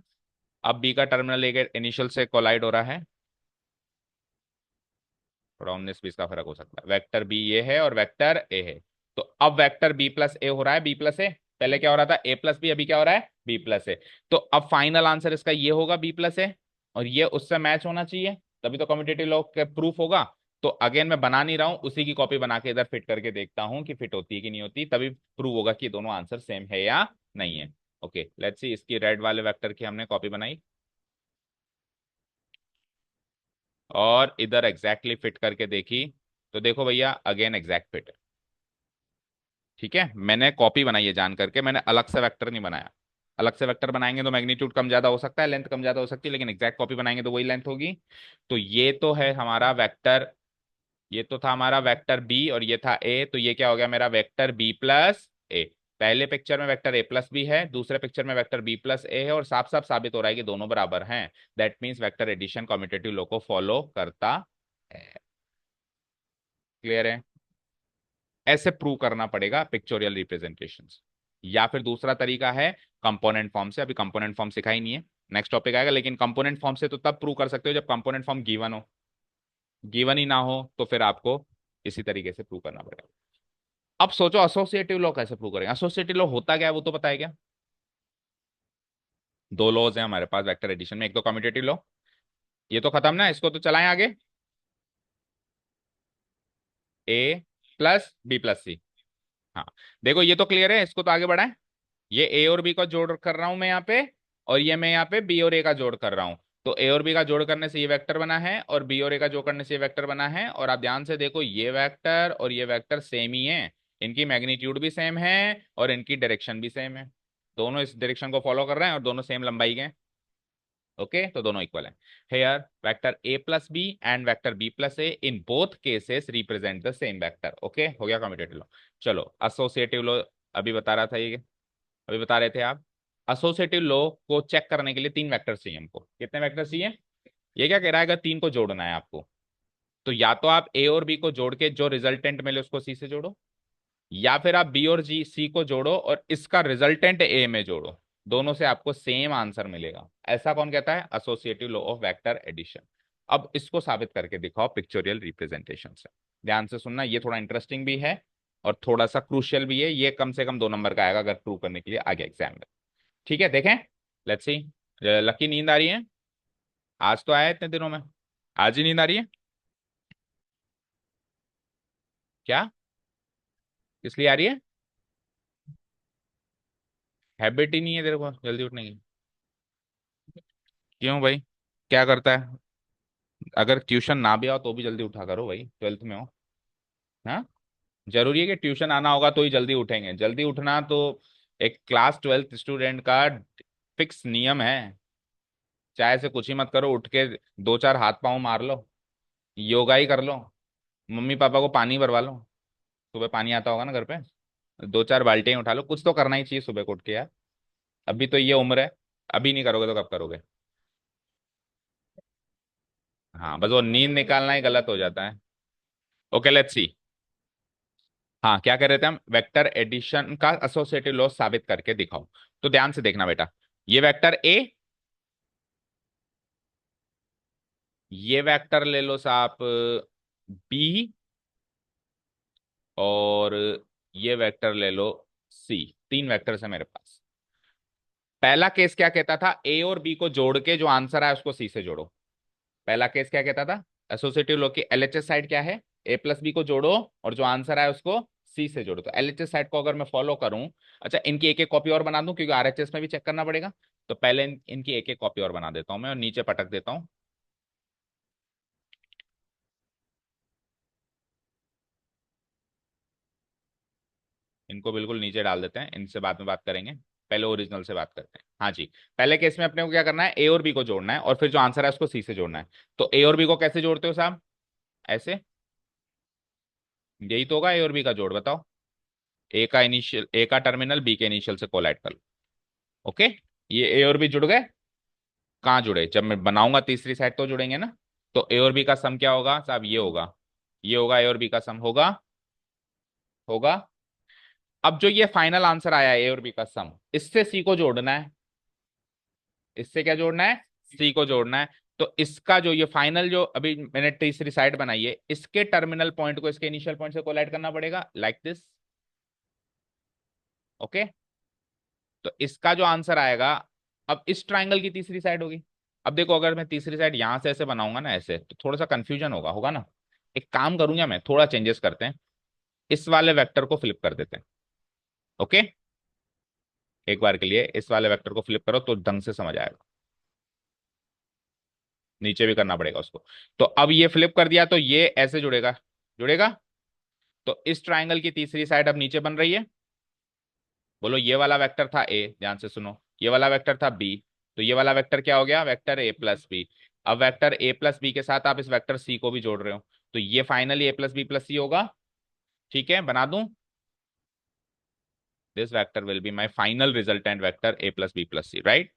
अब बी का टर्मिनल ए के इनिशियल से कोलाइड हो रहा है, थोड़ा 19-20 का फर्क हो सकता है, वेक्टर बी ये है और वेक्टर ए है। तो अब वेक्टर बी प्लस ए हो रहा है, बी प्लस ए, पहले क्या हो रहा था ए प्लस बी, अभी क्या हो रहा है बी प्लस ए। तो अब फाइनल आंसर इसका ये होगा बी प्लस ए, और ये उससे मैच होना चाहिए, तभी तो कम्यूटेटिव लॉ का प्रूफ होगा। तो अगेन मैं बना नहीं रहा हूं, उसी की कॉपी बना के इधर फिट करके देखता हूं कि फिट होती है कि नहीं होती, तभी प्रूव होगा कि दोनों आंसर सेम है या नहीं है। ओके लेट्स सी, इसकी रेड वाले वेक्टर की हमने कॉपी बनाई और इधर एग्जैक्टली फिट करके देखी, तो देखो भैया अगेन एग्जैक्ट फिट। ठीक है, मैंने कॉपी बनाई है जान करके, मैंने अलग से वेक्टर नहीं बनाया। अलग से वेक्टर बनाएंगे तो मैग्नीट्यूड कम ज्यादा हो सकता है, लेंथ कम ज्यादा हो सकती है, लेकिन एग्जैक्ट कॉपी बनाएंगे तो वही लेंथ होगी। तो ये तो है हमारा वेक्टर, ये तो था हमारा वेक्टर बी और ये था ए, तो ये क्या हो गया मेरा वेक्टर बी प्लस ए। पहले पिक्चर में वेक्टर ए प्लस बी है, दूसरे पिक्चर में वेक्टर बी प्लस ए है, और साफ साफ साबित हो रहा है कि दोनों बराबर हैं। That means vector addition commutative law को फॉलो करता है। क्लियर है, ऐसे प्रूव करना पड़ेगा पिक्चोरियल रिप्रेजेंटेशन। या फिर दूसरा तरीका है कंपोनेंट फॉर्म से, अभी कंपोनेंट फॉर्म सिखा ही नहीं है, नेक्स्ट टॉपिक आएगा। लेकिन कंपोनेंट फॉर्म से तो तब प्रूव कर सकते हो जब कंपोनेंट फॉर्म गिवन हो, गिवन ही ना हो तो फिर आपको इसी तरीके से प्रूव करना पड़ेगा। अब सोचो एसोसिएटिव लॉ कैसे प्रूव करेंगे, एसोसिएटिव लॉ होता क्या है वो तो पता है क्या, दो लॉज हैं हमारे पास वेक्टर एडिशन में, एक तो कम्यूटेटिव लॉ, ये तो खत्म ना, इसको तो चलाएं आगे, ए प्लस बी प्लस सी। हाँ, देखो ये तो क्लियर है, इसको तो आगे बढ़ाएं। ये ए और बी का जोड़ कर रहा हूं मैं यहाँ पे, और ये मैं यहाँ पे बी और ए का जोड़ कर रहा हूं। तो ए और बी का जोड़ करने से ये वेक्टर बना है, और बी और ए का जोड़ करने से ये वेक्टर बना है। और आप ध्यान से देखो, ये वेक्टर और ये वेक्टर सेम ही है, इनकी मैग्नीट्यूड भी सेम है और इनकी डायरेक्शन भी सेम है, दोनों इस डायरेक्शन को फॉलो कर रहे हैं और दोनों सेम लंबाई के हैं। ओके, तो दोनों इक्वल हैं। Here vector A plus B and vector B plus A in both cases represent the same vector. Okay, हो गया कम्यूटेटिव लॉ। चलो एसोसिएटिव लॉ, अभी बता रहा था ये, अभी बता रहे थे आप, एसोसिएटिव लॉ को चेक करने के लिए तीन वेक्टर चाहिए हमको। कितने वेक्टर चाहिए, ये क्या कह रहा है, अगर तीन को जोड़ना है आपको, तो या तो आप ए और बी को जोड़ के जो रिजल्टेंट मिले उसको सी से जोड़ो, या फिर आप बी और जी सी को जोड़ो और इसका रिजल्टेंट ए में जोड़ो, दोनों से आपको सेम आंसर मिलेगा। ऐसा कौन कहता है, associative law of vector addition. अब इसको साबित करके दिखाओ पिक्चोरियल रिप्रेजेंटेशन से। ध्यान से सुनना, ये थोड़ा इंटरेस्टिंग भी है और थोड़ा सा क्रूशियल भी है। ये कम से कम 2 नंबर का आएगा अगर प्रूव करने के लिए आ गया एग्जाम में। ठीक है, देखें। Let's see. लकी, नींद आ रही है? आज तो आया है इतने दिनों में, आज ही नींद आ रही है? क्या? किस लिए आ रही है? हैबिट ही नहीं है तेरे को जल्दी उठने की? क्यों भाई? क्या करता है? अगर ट्यूशन ना भी आओ तो भी जल्दी उठा करो भाई, 12th में हो। हाँ, जरूरी है कि ट्यूशन आना होगा तो ही जल्दी उठेंगे? जल्दी उठना तो एक क्लास 12th स्टूडेंट का फिक्स नियम है। चाहे से कुछ ही मत करो, उठ के 2 4 हाथ पांव मार लो, योगा ही कर लो, मम्मी पापा को पानी भरवा लो। सुबह पानी आता होगा ना घर पे, 2 4 बाल्टियां उठा लो, कुछ तो करना ही चाहिए सुबह को उठ के यार। अभी तो ये उम्र है, अभी नहीं करोगे तो कब करोगे? हाँ, बस वो नींद निकालना ही गलत हो जाता है। Okay, let's see. हाँ, क्या कह रहे थे हम? वेक्टर एडिशन का एसोसिएटिव लॉ साबित करके दिखाओ। तो ध्यान से देखना बेटा, ये वेक्टर ए, ये वेक्टर ले लो साहब बी, और ये वेक्टर ले लो सी। 3 वेक्टर्स है मेरे पास। पहला केस क्या कहता था? ए और बी को जोड़ के जो आंसर आया उसको सी से जोड़ो। पहला केस क्या कहता था? एसोसिएटिव लॉ की एलएचएस साइड क्या है? ए प्लस बी को जोड़ो और जो आंसर आया उसको सी से जोड़ो। तो एलएचएस साइड को अगर मैं फॉलो करूं, अच्छा इनकी एक एक कॉपी और बना दूं क्योंकि आरएचएस में भी चेक करना पड़ेगा। तो पहले इनकी एक एक कॉपी और बना देता हूं मैं और नीचे पटक देता हूं। इनको बिल्कुल नीचे डाल देते हैं, इनसे बाद में बात करेंगे। पहले ओरिजिनल से बात करते हैं। हाँ जी, पहले केस में अपने को क्या करना है? ए और बी को जोड़ना है और फिर जो आंसर है उसको सी से जोड़ना है। तो ए और बी को कैसे जोड़ते हो साहब? ऐसे। यही तो होगा ए और बी का जोड़, बताओ। ए का इनिशियल, ए का टर्मिनल बी के इनिशियल से कोलाइड कर लो। ओके, ये ए और बी जुड़ गए। कहाँ जुड़े? जब मैं बनाऊंगा तीसरी साइड तो जुड़ेंगे ना। तो ए और बी का सम क्या होगा साहब? ये होगा, ये होगा ए और बी का सम होगा, होगा। अब जो ये फाइनल आंसर आया ए और बी का सम, इससे सी को जोड़ना है। इससे क्या जोड़ना है? सी को जोड़ना है। तो इसका जो ये फाइनल जो अभी मैंने तीसरी साइड बनाई है, इसके टर्मिनल पॉइंट को इसके इनिशियल पॉइंट से कोलाइड करना पड़ेगा लाइक दिस। ओके, तो इसका जो आंसर आएगा, अब इस ट्राइंगल की तीसरी साइड होगी। अब देखो, अगर मैं तीसरी साइड यहां से ऐसे बनाऊंगा ना, ऐसे, तो थोड़ा सा कंफ्यूजन होगा, होगा ना। एक काम करूंगा मैं, थोड़ा चेंजेस करते हैं। इस वाले वेक्टर को फ्लिप कर देते हैं। ओके, एक बार के लिए इस वाले वेक्टर को फ्लिप करो तो ढंग से समझ आएगा। नीचे भी करना पड़ेगा उसको। तो अब ये फ्लिप कर दिया तो ये ऐसे जुड़ेगा, जुड़ेगा। तो इस ट्राइंगल की तीसरी साइड अब नीचे बन रही है। बोलो, ये वाला वेक्टर था ए, ध्यान से सुनो, ये वाला वेक्टर था बी। तो ये वाला वेक्टर क्या हो गया? Vector A plus B. अब वेक्टर ए प्लस बी के साथ आप इस वेक्टर सी को भी जोड़ रहे हो, तो ये finally A plus B plus C होगा। ठीक है, बना दूं? This vector will be my final resultant vector A plus B plus C, right?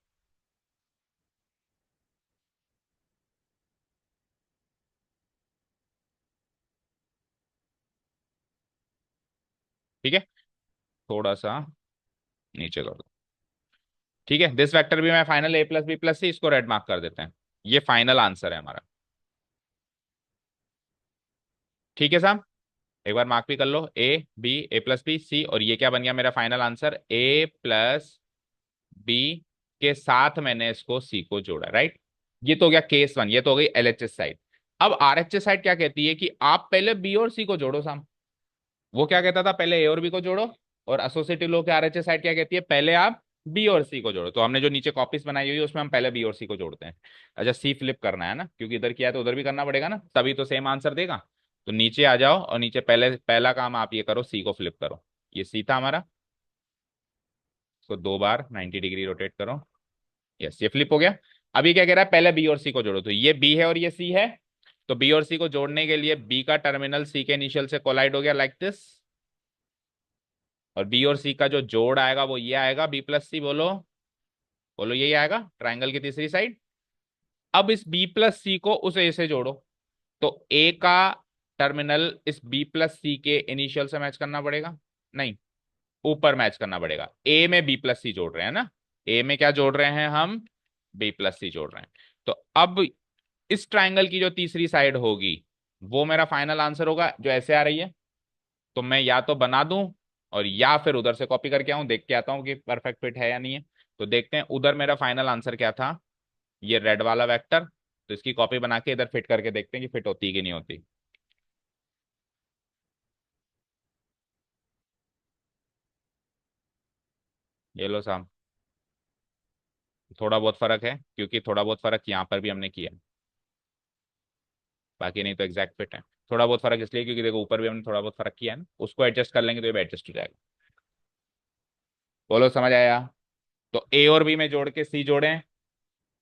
ठीक है, थोड़ा सा नीचे कर दो। ठीक है, दिस वेक्टर भी मैं फाइनल ए प्लस बी प्लस सी, इसको रेड मार्क कर देते हैं। ये फाइनल आंसर है हमारा। ठीक है साहब, एक बार मार्क भी कर लो, A B, A plus B C, और ये क्या बन गया मेरा final answer? A plus B के साथ मैंने इसको सी को जोड़ा, राइट? ये तो हो गया केस वन, ये तो हो गई एलएचएस साइड। अब आरएचएस साइड क्या कहती है कि आप पहले बी और सी को जोड़ो साम। वो क्या कहता था? पहले ए और बी को जोड़ो। और एसोसिएटिव लॉ के आरएचएस साइड क्या कहती है? पहले आप बी और सी को जोड़ो। तो हमने जो नीचे कॉपीज बनाई हुई है उसमें हम पहले बी और सी को जोड़ते हैं। अच्छा, सी फ्लिप करना है ना, क्योंकि इधर किया है तो उधर भी करना पड़ेगा ना, तभी तो सेम आंसर देगा। तो नीचे आ जाओ और नीचे पहले पहला काम आप ये करो, सी को फ्लिप करो। ये सी था हमारा, इसको 2 बार 90 डिग्री रोटेट करो। यस, ये फ्लिप हो गया। अभी क्या कह रहा है? पहले बी और सी को जोड़ो। तो ये बी है और ये सी है। तो बी और सी को जोड़ने के लिए बी का टर्मिनल सी के इनिशियल से कोलाइड हो गया लाइक दिस। और बी और सी का जो जोड़ आएगा वो ये आएगा, बी प्लस सी, बोलो, बोलो, यही आएगा ट्राइंगल की तीसरी साइड। अब इस बी प्लस सी को उस ए से जोड़ो। तो ए का टर्मिनल इस बी प्लस सी के इनिशियल से मैच करना पड़ेगा। नहीं, ऊपर मैच करना पड़ेगा। ए में बी प्लस सी जोड़ रहे हैं ना, ए में क्या जोड़ रहे हैं हम? बी प्लस सी जोड़ रहे हैं। तो अब इस ट्राइंगल की जो तीसरी साइड होगी वो मेरा फाइनल आंसर होगा, जो ऐसे आ रही है। तो मैं या तो बना दूं और या फिर उधर से कॉपी करके आऊं, देख के आता हूं कि परफेक्ट फिट है या नहीं है। तो देखते हैं उधर मेरा फाइनल आंसर क्या था, ये रेड वाला वेक्टर। तो इसकी कॉपी बना के इधर फिट करके देखते हैं कि फिट होती है कि नहीं होती। ये लो साहब, थोड़ा बहुत फर्क है, क्योंकि थोड़ा बहुत फर्क यहाँ पर भी हमने किया, बाकी नहीं तो एग्जैक्ट फिट है। थोड़ा बहुत फर्क इसलिए क्योंकि देखो ऊपर भी हमने थोड़ा बहुत फर्क किया है ना, उसको एडजस्ट कर लेंगे तो ये भी एडजस्ट हो जाएगा। बोलो समझ आया? तो ए और बी में जोड़ के सी जोड़ें,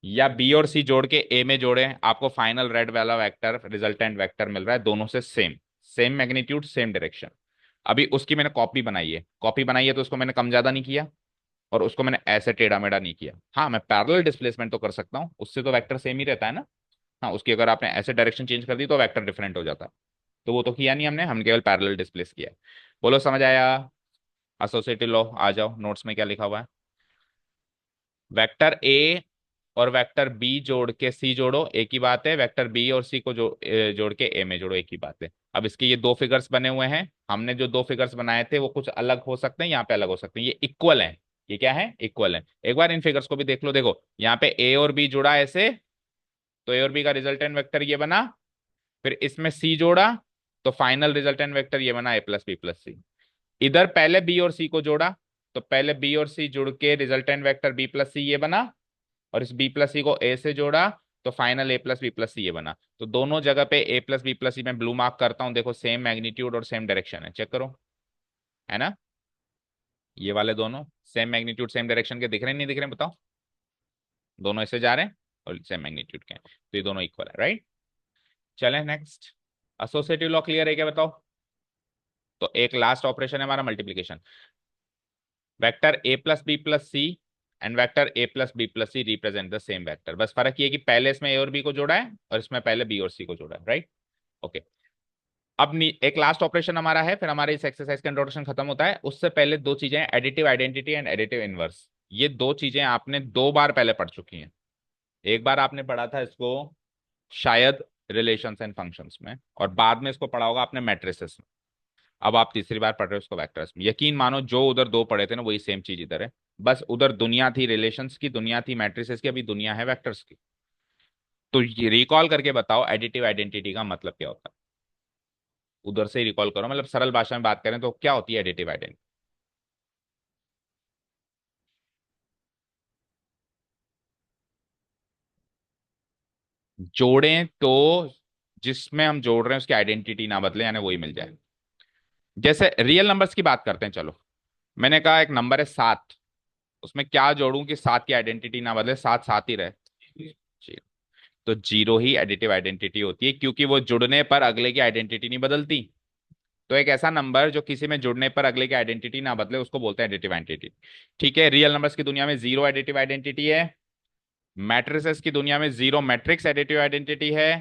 या बी और सी जोड़ के ए में जोड़ें, आपको फाइनल रेड वाला वेक्टर रिजल्टेंट वेक्टर मिल रहा है, दोनों से same, same magnitude same direction. अभी उसकी मैंने कॉपी बनाई है, कॉपी बनाई है तो उसको मैंने कम ज्यादा नहीं किया, और उसको मैंने ऐसे टेढ़ा मेढ़ा नहीं किया। हाँ मैं पैरेलल डिस्प्लेसमेंट तो कर सकता हूँ, उससे तो वेक्टर सेम ही रहता है ना। हाँ उसकी अगर आपने ऐसे डायरेक्शन चेंज कर दी तो वेक्टर डिफरेंट हो जाता। तो वो तो किया नहीं हमने, हम केवल पैरेलल डिस्प्लेस किया है। बोलो समझ आया? एसोसिएटिव लॉ आ जाओ, नोट्स में क्या लिखा हुआ है। वेक्टर ए और वेक्टर बी जोड़ के सी जोड़ो, एक ही बात है। वेक्टर बी और सी को जोड़ के ए में जोड़ो, एक ही बात है। अब इसके ये दो फिगर्स बने हुए हैं, हमने जो दो फिगर्स बनाए थे वो कुछ अलग हो सकते हैं, यहाँ पे अलग हो सकते हैं, ये इक्वल हैं। ये क्या है? इक्वल है। एक बार इन फिगर्स को भी देख लो, देखो यहाँ पे ए और बी जुड़ा ऐसे, तो ए और बी का रिजल्टेंट वेक्टर ये बना। फिर इसमें सी जोड़ा, तो फाइनल रिजल्टेंट वेक्टर ये बना, ए प्लस बी प्लस सी। इधर पहले बी और सी को जोड़ा, तो पहले बी और सी जुड़ के रिजल्टेंट वेक्टर बी प्लस सी ये बना। और इस बी प्लस सी को ए से जोड़ा, तो फाइनल ए प्लस बी प्लस सी ये बना। तो दोनों जगह पे ए प्लस बी प्लस सी में ब्लू मार्क करता हूं, देखो सेम मैग्नीट्यूड और सेम डायरेक्शन है, चेक करो, है ना। ये वाले दोनों सेम मैग्नीट्यूड सेम डायरेक्शन के दिख रहे हैं, नहीं दिख रहे हैं बताओ? दोनों ऐसे जा रहे हैं और सेम मैग्नीट्यूड के हैं, तो ये दोनों इक्वल है, राइट। चलें नेक्स्ट। एसोसिएटिव लॉ क्लियर है क्या बताओ? तो एक लास्ट ऑपरेशन है हमारा multiplication. Vector A plus B plus C and vector A plus B plus C represent the same vector, बस फर्क ये कि पहले इसमें ए और बी को जोड़ा है और इसमें पहले बी और सी को जोड़ा है, राइट। ओके। अब एक लास्ट ऑपरेशन हमारा है, फिर हमारे इस एक्सरसाइज का इंट्रोडक्शन खत्म होता है। उससे पहले दो चीजें, additive identity and additive inverse. ये दो चीजें आपने दो बार पहले पढ़ चुकी हैं। एक बार आपने पढ़ा था इसको शायद रिलेशंस एंड फंक्शंस में, और बाद में इसको पढ़ा होगा आपने मैट्रिसेस में। अब आप तीसरी बार पढ़ रहे हो उसको वेक्टर्स में। यकीन मानो जो उधर दो पढ़े थे ना वही सेम चीज इधर है, बस उधर दुनिया थी रिलेशंस की, दुनिया थी मैट्रिसेस की, अभी दुनिया है वेक्टर्स की। तो ये रिकॉल करके बताओ एडिटिव आइडेंटिटी का मतलब क्या होता है। उधर से ही रिकॉल करो, मतलब सरल भाषा में बात करें तो क्या होती है एडिटिव आइडेंटिटी। जोड़ें तो जिसमें हम जोड़ रहे हैं उसकी आइडेंटिटी ना बदले, यानी वही मिल जाए। जैसे रियल नंबर्स की बात करते हैं, चलो मैंने कहा एक नंबर है 7, उसमें क्या जोड़ूं कि 7 की आइडेंटिटी ना बदले, 7 7 ही रहे। जी। तो जीरो ही एडिटिव आइडेंटिटी होती है, क्योंकि वो जुड़ने पर अगले की आइडेंटिटी नहीं बदलती। तो एक ऐसा नंबर जो किसी में जुड़ने पर अगले की आइडेंटिटी ना बदले उसको बोलते हैं एडिटिव आइडेंटिटी। ठीक है, रियल नंबर्स की दुनिया में जीरो एडिटिव आइडेंटिटी है, मैट्रिसेस की दुनिया में जीरो मैट्रिक्स एडिटिव आइडेंटिटी है,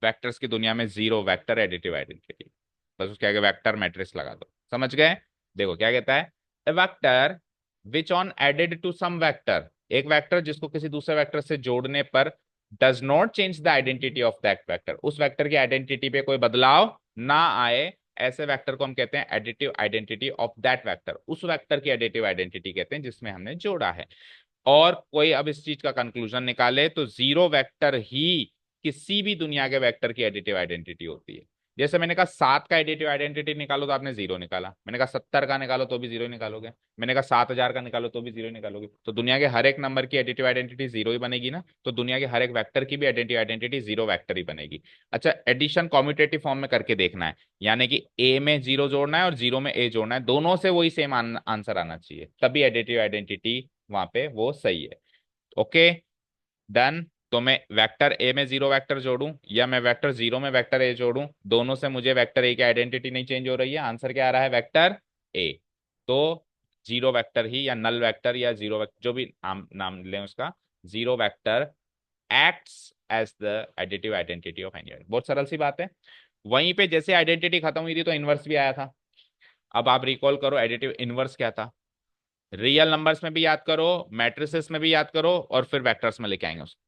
वेक्टर्स की दुनिया में जीरो वेक्टर एडिटिव आइडेंटिटी। बस उसके आगे वेक्टर मैट्रिक्स लगा दो, समझ गए। देखो क्या कहता है, a vector which on added to some vector, एक वेक्टर जिसको किसी दूसरे वेक्टर से जोड़ने पर does not change the identity of that vector, उस वेक्टर की आइडेंटिटी पे कोई बदलाव ना आए, ऐसे वेक्टर को हम कहते हैं additive identity of that vector. उस वेक्टर की एडिटिव आइडेंटिटी कहते हैं जिसमें हमने जोड़ा है। और कोई अब इस चीज का कंक्लूजन निकाले तो जीरो वेक्टर ही किसी भी दुनिया के वेक्टर की एडिटिव आइडेंटिटी होती है। जैसे मैंने कहा 7 का एडिटिव आइडेंटिटी निकालो तो आपने जीरो निकाला, मैंने कहा 70 का निकालो तो भी जीरो ही निकालोगे, मैंने कहा 7000 का निकालो तो भी जीरो ही निकालोगे। तो दुनिया के हर एक नंबर की एडिटिव आइडेंटिटी जीरो ही बनेगी ना, तो दुनिया के हर एक वेक्टर की भी एडिटिव आइडेंटिटी जीरो वेक्टर ही बनेगी। अच्छा, एडिशन कॉम्यूटेटिव फॉर्म में करके देखना है, यानी कि ए में जीरो जोड़ना है और जीरो में ए जोड़ना है, दोनों से वही सेम आंसर आना चाहिए, तभी एडिटिव आइडेंटिटी वहां पे वो सही है। Okay, done. तो मैं वेक्टर ए में जीरो वेक्टर जोड़ूं या मैं वेक्टर जीरो में वेक्टर ए जोड़ूं, दोनों से मुझे वेक्टर ए की आइडेंटिटी नहीं चेंज हो रही है, आंसर क्या आ रहा है, वेक्टर ए। तो जीरो वेक्टर ही या नल वेक्टर या जीरो वेक्टर जो भी नाम नाम लें उसका, zero vector acts as the additive identity of any. बहुत सरल सी बात है। वहीं पे जैसे आइडेंटिटी खत्म हुई थी तो इनवर्स भी आया था। अब आप रिकॉल करो एडिटिव इनवर्स क्या था, रियल नंबर्स में भी याद करो, मैट्रिसेस में भी याद करो, और फिर वेक्टर्स में लेके आएंगे उसको।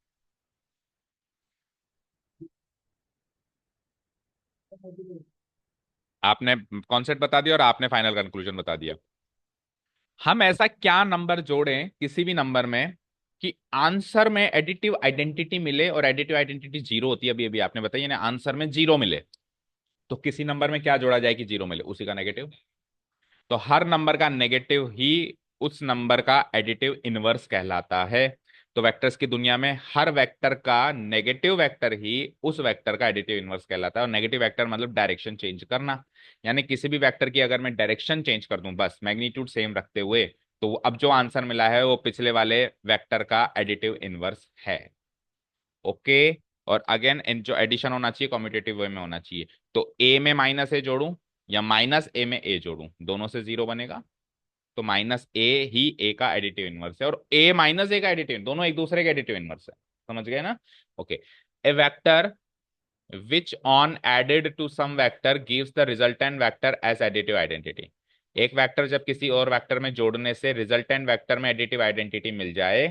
आपने कॉन्सेप्ट बता दिया और आपने फाइनल कंक्लूजन बता दिया। हम ऐसा क्या नंबर जोड़ें किसी भी नंबर में कि आंसर में एडिटिव आइडेंटिटी मिले, और एडिटिव आइडेंटिटी जीरो होती है, अभी अभी आपने बताई ना, आंसर में जीरो मिले। तो किसी नंबर में क्या जोड़ा जाए कि जीरो मिले, उसी का नेगेटिव। तो हर नंबर का नेगेटिव ही उस नंबर का एडिटिव इनवर्स कहलाता है। तो वेक्टर्स की दुनिया में हर वेक्टर का नेगेटिव वेक्टर ही उस वेक्टर का एडिटिव इनवर्स कहलाता है। और नेगेटिव वेक्टर मतलब डायरेक्शन चेंज करना। यानी किसी भी वेक्टर की अगर मैं डायरेक्शन चेंज कर दूं बस मैग्नीट्यूड सेम रखते हुए, तो अब जो आंसर मिला है वो पिछले वाले वेक्टर का एडिटिव इनवर्स है। ओके। और अगेन इन जो एडिशन होना चाहिए कॉम्यूटेटिव वे में होना चाहिए। तो ए में माइनस ए जोड़ूं या माइनस ए में ए जोड़ूं, दोनों से जीरो बनेगा। तो माइनस ए ही ए का एडिटिव इनवर्स है, और ए माइनस ए का एडिटिव, दोनों एक दूसरे के एडिटिव इनवर्स है। समझ गए ना? Okay. A vector which on added to some vector gives the resultant vector as additive identity. एक वेक्टर जब किसी और वेक्टर में जोड़ने से रिजल्टेंट वेक्टर में एडिटिव आइडेंटिटी मिल जाए,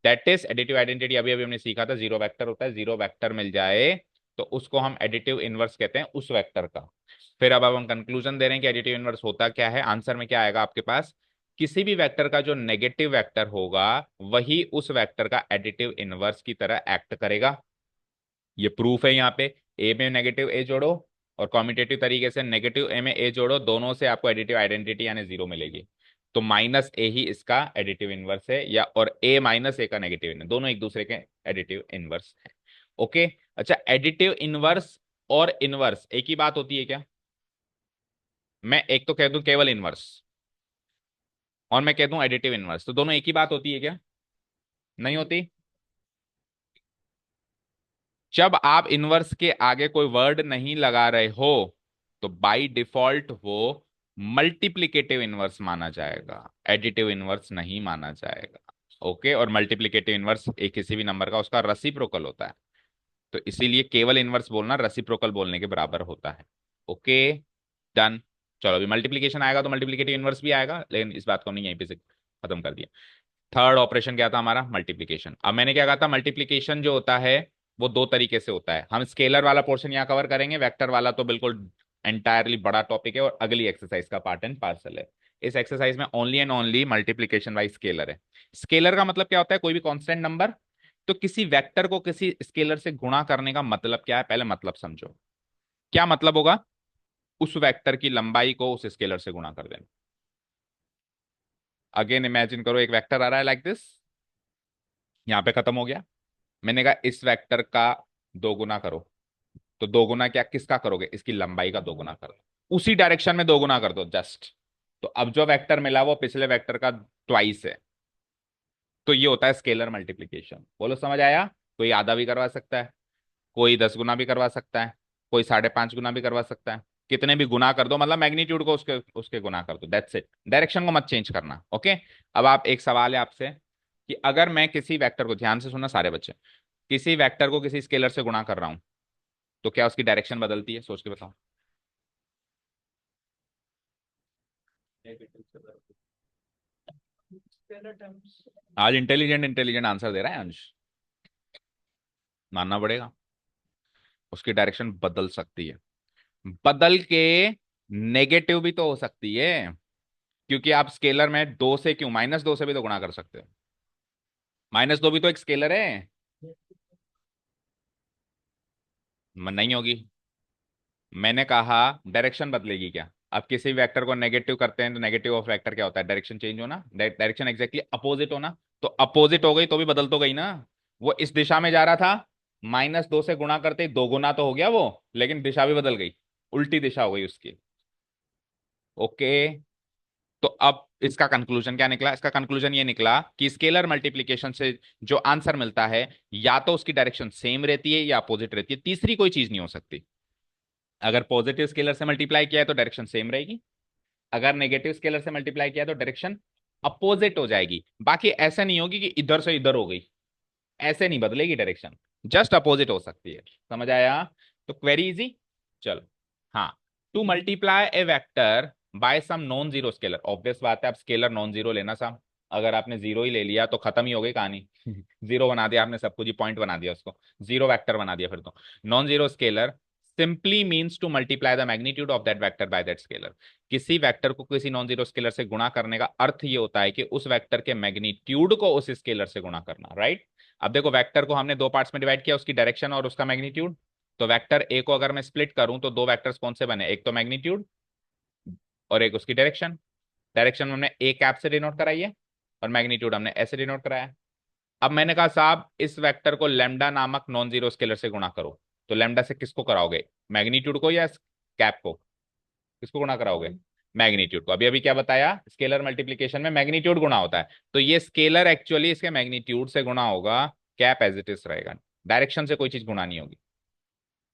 दैट इज एडिटिव आइडेंटिटी। अभी अभी हमने सीखा था, जीरो वेक्टर होता है, जीरो वेक्टर मिल जाए तो उसको हम एडिटिव इनवर्स कहते हैं उस वेक्टर का। फिर अब हम कंक्लूजन दे रहे हैं कि एडिटिव इनवर्स होता क्या है। आंसर में क्या आएगा आपके पास? किसी भी वेक्टर का जो नेगेटिव वेक्टर होगा वही उस वेक्टर का एडिटिव इनवर्स की तरह एक्ट करेगा। ये प्रूफ है यहाँ पे। ए में नेगेटिव ए जोड़ो और कॉम्यूटेटिव तरीके से नेगेटिव ए में ए जोड़ो, दोनों से आपको एडिटिव आइडेंटिटी यानी जीरो मिलेगी। तो माइनस ए ही इसका एडिटिव इनवर्स है, या और ए माइनस ए का नेगेटिव इनवर्स, दोनों एक दूसरे के एडिटिव इनवर्स है। ओके। अच्छा, एडिटिव इनवर्स और इनवर्स एक ही बात होती है क्या? मैं एक तो कह दूं केवल इनवर्स और मैं कह दूं एडिटिव इनवर्स, तो दोनों एक ही बात होती है क्या? नहीं होती। जब आप इनवर्स के आगे कोई वर्ड नहीं लगा रहे हो तो बाय डिफॉल्ट वो मल्टीप्लिकेटिव इनवर्स माना जाएगा, एडिटिव इनवर्स नहीं माना जाएगा। ओके। और मल्टीप्लिकेटिव इनवर्स एक किसी भी नंबर का उसका रेसिप्रोकल होता है। तो इसीलिए केवल इनवर्स बोलना रेसिप्रोकल बोलने के बराबर होता है। ओके। डन। चलो अभी मल्टीप्लिकेशन आएगा तो मल्टीप्लिकेटिव इनवर्स भी आएगा, लेकिन इस बात को नहीं यहीं पे से खत्म कर दिया। थर्ड ऑपरेशन क्या था हमारा? मल्टीप्लीकेशन। अब मैंने क्या कहा था, मल्टीप्लीकेशन जो होता है वो दो तरीके से होता है। हम स्केलर वाला पोर्शन यहाँ कवर करेंगे, वेक्टर वाला तो बिल्कुल एंटायरली बड़ा टॉपिक है और अगली एक्सरसाइज का पार्ट एंड पार्सल है। इस एक्सरसाइज में only and only multiplication by scalar है। स्केलर का मतलब क्या होता है? कोई भी कांस्टेंट नंबर। तो किसी वेक्टर को किसी स्केलर से गुणा करने का मतलब क्या है, पहले मतलब समझो। क्या मतलब होगा? उस वेक्टर की लंबाई को उस स्केलर से गुणा कर देना। अगेन इमेजिन करो, एक वेक्टर आ रहा है लाइक दिस, यहाँ पे खत्म हो गया। मैंने कहा इस वेक्टर का दो गुना करो। तो दो गुना क्या किसका करोगे? इसकी लंबाई का दो गुना कर दो, उसी डायरेक्शन में दो गुना कर दो जस्ट। तो अब जो वेक्टर मिला वो पिछले वेक्टर का ट्वाइस है। तो ये होता है स्केलर मल्टीप्लीकेशन। बोलो समझ आया? कोई आधा भी करवा सकता है, कोई 10 गुना भी करवा सकता है, कोई 5.5 गुना भी करवा सकता है। कितने भी गुना कर दो, मतलब मैग्नीट्यूड को उसके उसके गुना कर दो, दैट्स इट। डायरेक्शन को मत चेंज करना। ओके। अब आप, एक सवाल है आपसे कि अगर मैं किसी वेक्टर को, ध्यान से सुनना सारे बच्चे, किसी वेक्टर को किसी स्केलर से गुणा कर रहा हूं तो क्या उसकी डायरेक्शन बदलती है? सोच के बताओ। आज इंटेलिजेंट इंटेलिजेंट आंसर दे रहा है अंश, मानना पड़ेगा। उसकी डायरेक्शन बदल सकती है, बदल के नेगेटिव भी तो हो सकती है। क्योंकि आप स्केलर में दो से क्यों, -2 से भी तो गुणा कर सकते हो। -2 भी तो एक स्केलर है। नहीं होगी। मैंने कहा डायरेक्शन बदलेगी क्या? अब किसी वेक्टर को नेगेटिव करते हैं तो नेगेटिव ऑफ वेक्टर क्या होता है? डायरेक्शन चेंज होना, डायरेक्शन एग्जैक्टली अपोजिट होना। तो अपोजिट हो गई तो भी बदल तो गई ना। वो इस दिशा में जा रहा था, -2 से गुणा करते ही दो गुना तो हो गया वो, लेकिन दिशा भी बदल गई, उल्टी दिशा हो गई उसकी। ओके। तो अब इसका कंक्लूजन क्या निकला? इसका कंक्लूजन ये निकला कि स्केलर मल्टीप्लिकेशन से जो आंसर मिलता है या तो उसकी डायरेक्शन सेम रहती है या अपोजिट रहती है, तीसरी कोई चीज नहीं हो सकती। अगर पॉजिटिव स्केलर से मल्टीप्लाई किया है तो डायरेक्शन सेम रहेगी, अगर नेगेटिव स्केलर से मल्टीप्लाई किया तो डायरेक्शन अपोजिट हो जाएगी। बाकी ऐसा नहीं होगी कि इधर से इधर हो गई, ऐसे नहीं बदलेगी डायरेक्शन, जस्ट अपोजिट हो सकती है। समझ आया? तो क्वेरी इजी। चलो। हाँ। To multiply a vector by some non zero scalar, obvious बात है आप स्केलर नॉन जीरो लेना सम। अगर आपने जीरो ही ले लिया तो खत्म ही हो गई कहानी। जीरो बना दिया आपने सब कुछ ही, पॉइंट बना दिया उसको, जीरो वेक्टर बना दिया फिर तो। Non zero scalar simply means to multiply the magnitude of that vector by that scalar. किसी वेक्टर को किसी नॉन जीरो स्केलर से गुणा करने का अर्थ ये होता है कि उस वेक्टर के मैग्नीट्यूड को उस स्केलर से गुणा करना, राइट। अब देखो वेक्टर को हमने दो पार्ट्स में डिवाइड किया, उसकी डायरेक्शन और उसका मैग्नीट्यूड। तो वेक्टर ए को अगर मैं स्प्लिट करूं तो दो वेक्टर्स कौन से बने, एक तो मैग्नीट्यूड और एक उसकी डायरेक्शन। डायरेक्शन हमने ए कैप से डिनोट कराई है और मैग्नीट्यूड हमने ऐसे डिनोट कराया है। अब मैंने कहा साहब इस वेक्टर को लेमडा नामक नॉन जीरो स्केलर से गुणा करो। तो लेमडा से किसको कराओगे, मैग्नीट्यूड को या कैप को, किसको गुणा कराओगे, मैग्नीट्यूड को। अभी अभी क्या बताया, स्केलर मल्टीप्लीकेशन में मैग्नीट्यूड गुणा होता है, तो ये स्केलर एक्चुअली इसके मैग्नीट्यूड से गुणा होगा, कैप एज इट इज रहेगा। डायरेक्शन से कोई चीज गुणा नहीं होगी,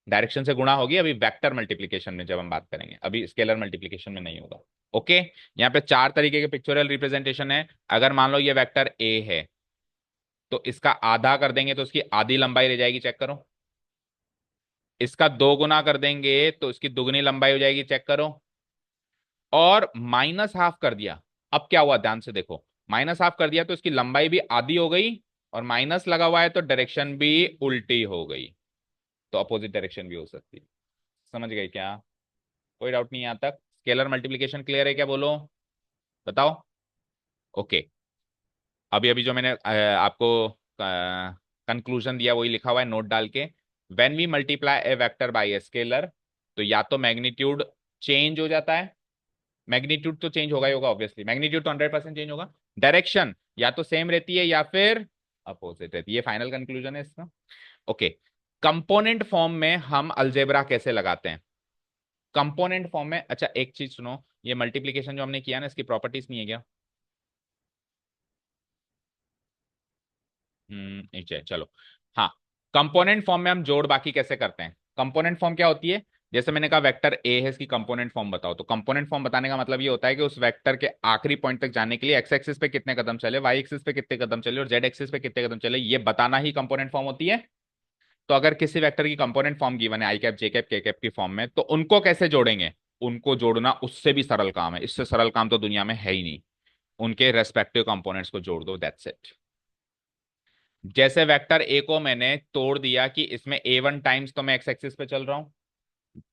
डायरेक्शन से गुणा होगी अभी वेक्टर मल्टीप्लीकेशन में जब हम बात करेंगे, अभी स्केलर मल्टीप्लीकेशन में नहीं होगा। ओके, यहाँ पे चार तरीके के पिक्चोरियल रिप्रेजेंटेशन है। अगर मान लो ये वेक्टर ए है तो इसका आधा कर देंगे तो उसकी आधी लंबाई रह जाएगी, चेक करो। इसका दो गुना कर देंगे तो इसकी दुगनी लंबाई हो जाएगी, चेक करो। और माइनस हाफ कर दिया, अब क्या हुआ ध्यान से देखो, माइनस हाफ कर दिया तो इसकी लंबाई भी आधी हो गई, और माइनस लगा हुआ है तो डायरेक्शन भी उल्टी हो गई, तो अपोजिट डायरेक्शन भी हो सकती है। समझ गए क्या, कोई डाउट नहीं यहाँ तक, स्केलर मल्टीप्लीकेशन क्लियर है क्या, बोलो बताओ। ओके, अभी अभी जो मैंने आपको कंक्लूजन दिया वही लिखा हुआ है नोट डाल के। When we multiply a vector by a scalar, तो या तो मैग्नीट्यूड चेंज हो जाता है, मैग्नीट्यूड तो चेंज होगा ही होगा ऑब्वियसली, मैग्नीट्यूड तो 100% चेंज होगा। डायरेक्शन या तो सेम रहती है या फिर अपोजिट रहती है, ये फाइनल कंक्लूजन है इसका। ओके, कंपोनेंट फॉर्म में हम अलजेब्रा कैसे लगाते हैं, कंपोनेंट फॉर्म में। अच्छा एक चीज सुनो, ये मल्टीप्लीकेशन जो हमने किया ना इसकी प्रॉपर्टीज नहीं है क्या, नीचे है, चलो। हाँ, कंपोनेंट फॉर्म में हम जोड़ बाकी कैसे करते हैं, कंपोनेंट फॉर्म क्या होती है, जैसे मैंने कहा वेक्टर ए है, इसकी कंपोनेंट फॉर्म बताओ, तो कंपोनेंट फॉर्म बताने का मतलब ये होता है कि उस वेक्टर के आखिरी पॉइंट तक जाने के लिए एक्स एक्सिस पे कितने कदम चले, वाई एक्सिस पे कितने कदम चले और जेड एक्सिस पे कितने कदम चले, ये बताना ही कंपोनेंट फॉर्म होती है। तो अगर किसी वेक्टर की कंपोनेंट फॉर्म गिवन है आई कैप जे कैप के कैप की फॉर्म में, तो उनको कैसे जोड़ेंगे, उनको जोड़ना उससे भी सरल काम है, इससे सरल काम तो दुनिया में है ही नहीं। उनके रेस्पेक्टिव कंपोनेंट्स को जोड़ दो, दैट्स इट। जैसे वेक्टर ए को मैंने तोड़ दिया कि इसमें A1 टाइम्स तो मैं एक्स एक्सिस पे चल रहा हूँ,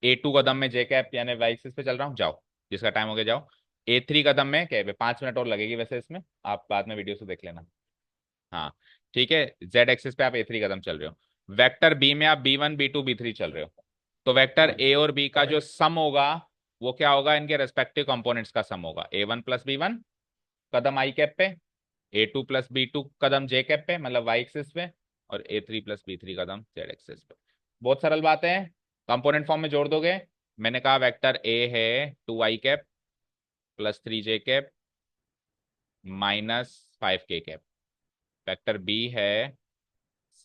A2 कदम में जे कैप यानी वाई एक्सिस पे चल रहा हूँ, जाओ जिसका टाइम हो गया जाओ। A3 कदम में क्या है, 5 मिनट और लगेगी वैसे इसमें, आप बाद में वीडियो से देख लेना। हाँ ठीक है, जेड एक्सिस पे आप A3 कदम चल रहे हो। वेक्टर बी में आप B1 B2 B3 चल रहे हो, तो वेक्टर ए और बी का जो सम होगा वो क्या होगा, इनके रेस्पेक्टिव कंपोनेंट्स का सम होगा, A1 प्लस B1 कदम आई कैप पे, A2 प्लस B2 कदम जे कैप पे मतलब वाई एक्सिस पे, और A3 प्लस B3 कदम जेड एक्सिस पे। बहुत सरल बात है, कंपोनेंट फॉर्म में जोड़ दोगे। मैंने कहा वेक्टर ए है 2 i cap plus 3 j cap minus 5 k cap, vector B है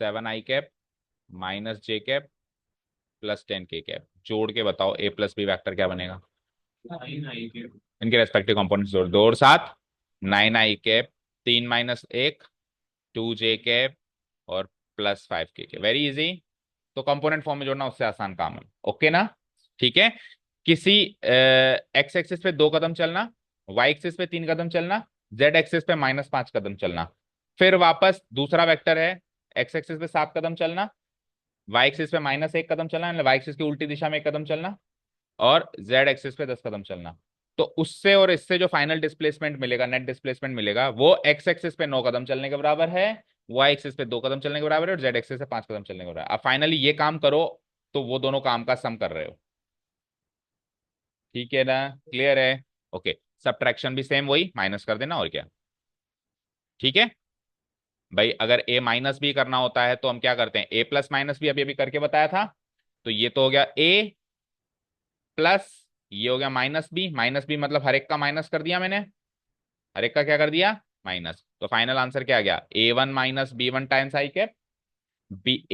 7 i cap minus j cap plus 10 k cap. जोड़ के बताओ ए प्लस बी वैक्टर क्या बनेगा, 9 i कैप। इनके रेस्पेक्टिव कंपोनेंट्स जोड़ दो, और साथ 9 i कैप, 3 - 1 2 j कैप और plus 5 k cap, very easy. तो कंपोनेंट फॉर्म में जोड़ना उससे आसान काम है, ओके ना। ठीक है, किसी एक्स एक्सिस पे 2 कदम चलना, वाई एक्सिस पे 3 कदम चलना, जेड एक्सिस पे -5 कदम चलना, फिर वापस दूसरा वेक्टर है एक्स एक्सिस पे 7 कदम चलना, वाई एक्सिस पे -1 कदम चलना, वाई एक्सिस की उल्टी दिशा में 1 कदम चलना, और जेड एक्सिस पे 10 कदम चलना। तो उससे और इससे जो फाइनल डिस्प्लेसमेंट मिलेगा, नेट डिस्प्लेसमेंट मिलेगा, वो एक्स एक्सिस पे 9 कदम चलने के बराबर है, वाई एक्सिस पे 2 कदम चलने के बराबर है, और जेड एक्सिस पे 5 कदम चलने के बराबर है। अब फाइनली ये काम करो तो वो दोनों काम का सम कर रहे हो, ठीक है ना, क्लियर है। ओके, सब्ट्रैक्शन भी सेम वही माइनस कर देना और क्या, ठीक है भाई। अगर ए माइनस भी करना होता है तो हम क्या करते हैं, ए प्लस माइनस भी अभी अभी करके बताया था, तो ये तो हो गया ए प्लस, ये हो गया माइनस बी मतलब हर एक का माइनस कर दिया मैंने, हर एक का क्या कर दिया माइनस, तो फाइनल आंसर क्या आ गया, A1 minus B1 times I cap,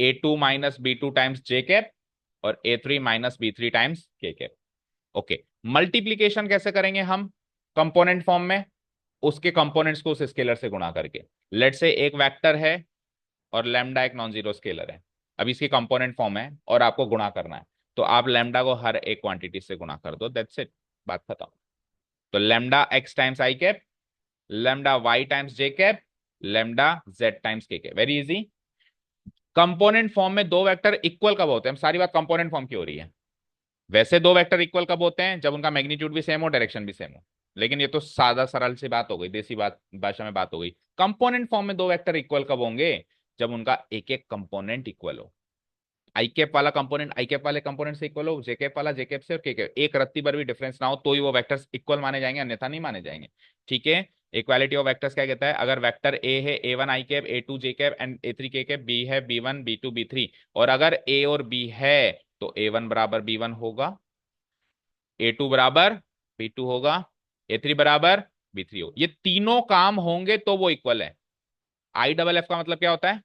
A2 minus B2 times J cap, और A3 minus B3 times K cap. Okay, multiplication कैसे करेंगे हम, कंपोनेंट फॉर्म में, उसके कंपोनेंट्स को उस स्केलर से गुणा करके। लेट से एक वेक्टर है और लैम्डा एक नॉन जीरो स्केलर है, अब इसकी कंपोनेंट फॉर्म है और आपको गुणा करना है, तो आप लैम्डा को हर एक क्वांटिटी से गुणा कर दो, दैट्स इट, बात खत्म। तो lambda X times I cap, lambda Y times J cap, lambda Z times K cap, very easy. Component form में दो वेक्टर इक्वल कब होते हैं? सारी बात कंपोनेंट फॉर्म की हो रही है। वैसे दो वेक्टर इक्वल कब होते हैं? जब उनका मैग्नीट्यूड भी सेम हो, डायरेक्शन भी सेम हो। लेकिन ये तो सादा सरल सी बात हो गई, देसी बात भाषा में बात हो गई। कंपोनेंट फॉर्म में दो वेक्टर इक्वल कब होंगे? जब उनका एक एक कंपोनेंट इक्वल हो। आई कैप वाला कंपोनेंट आई कैप वाले कंपोनेंट से इक्वल हो, जे कैप वाला जे कैप से, और के कैप एक रत्ती भर भी डिफरेंस ना हो, तो ही वो वेक्टर्स इक्वल माने जाएंगे, अन्यथा नहीं माने जाएंगे। ठीक है। इक्वालिटी ऑफ वेक्टर्स क्या कहता है? अगर वेक्टर ए है A1 I cap, A2 J cap and A3 के कैप, बी है B1 B2 B3, और अगर ए और बी है तो A1 बराबर B1 होगा, A2 बराबर B2 होगा, A3 बराबर B3 हो। ये तीनों काम होंगे तो वो इक्वल है। आई डबल एफ का मतलब क्या होता है?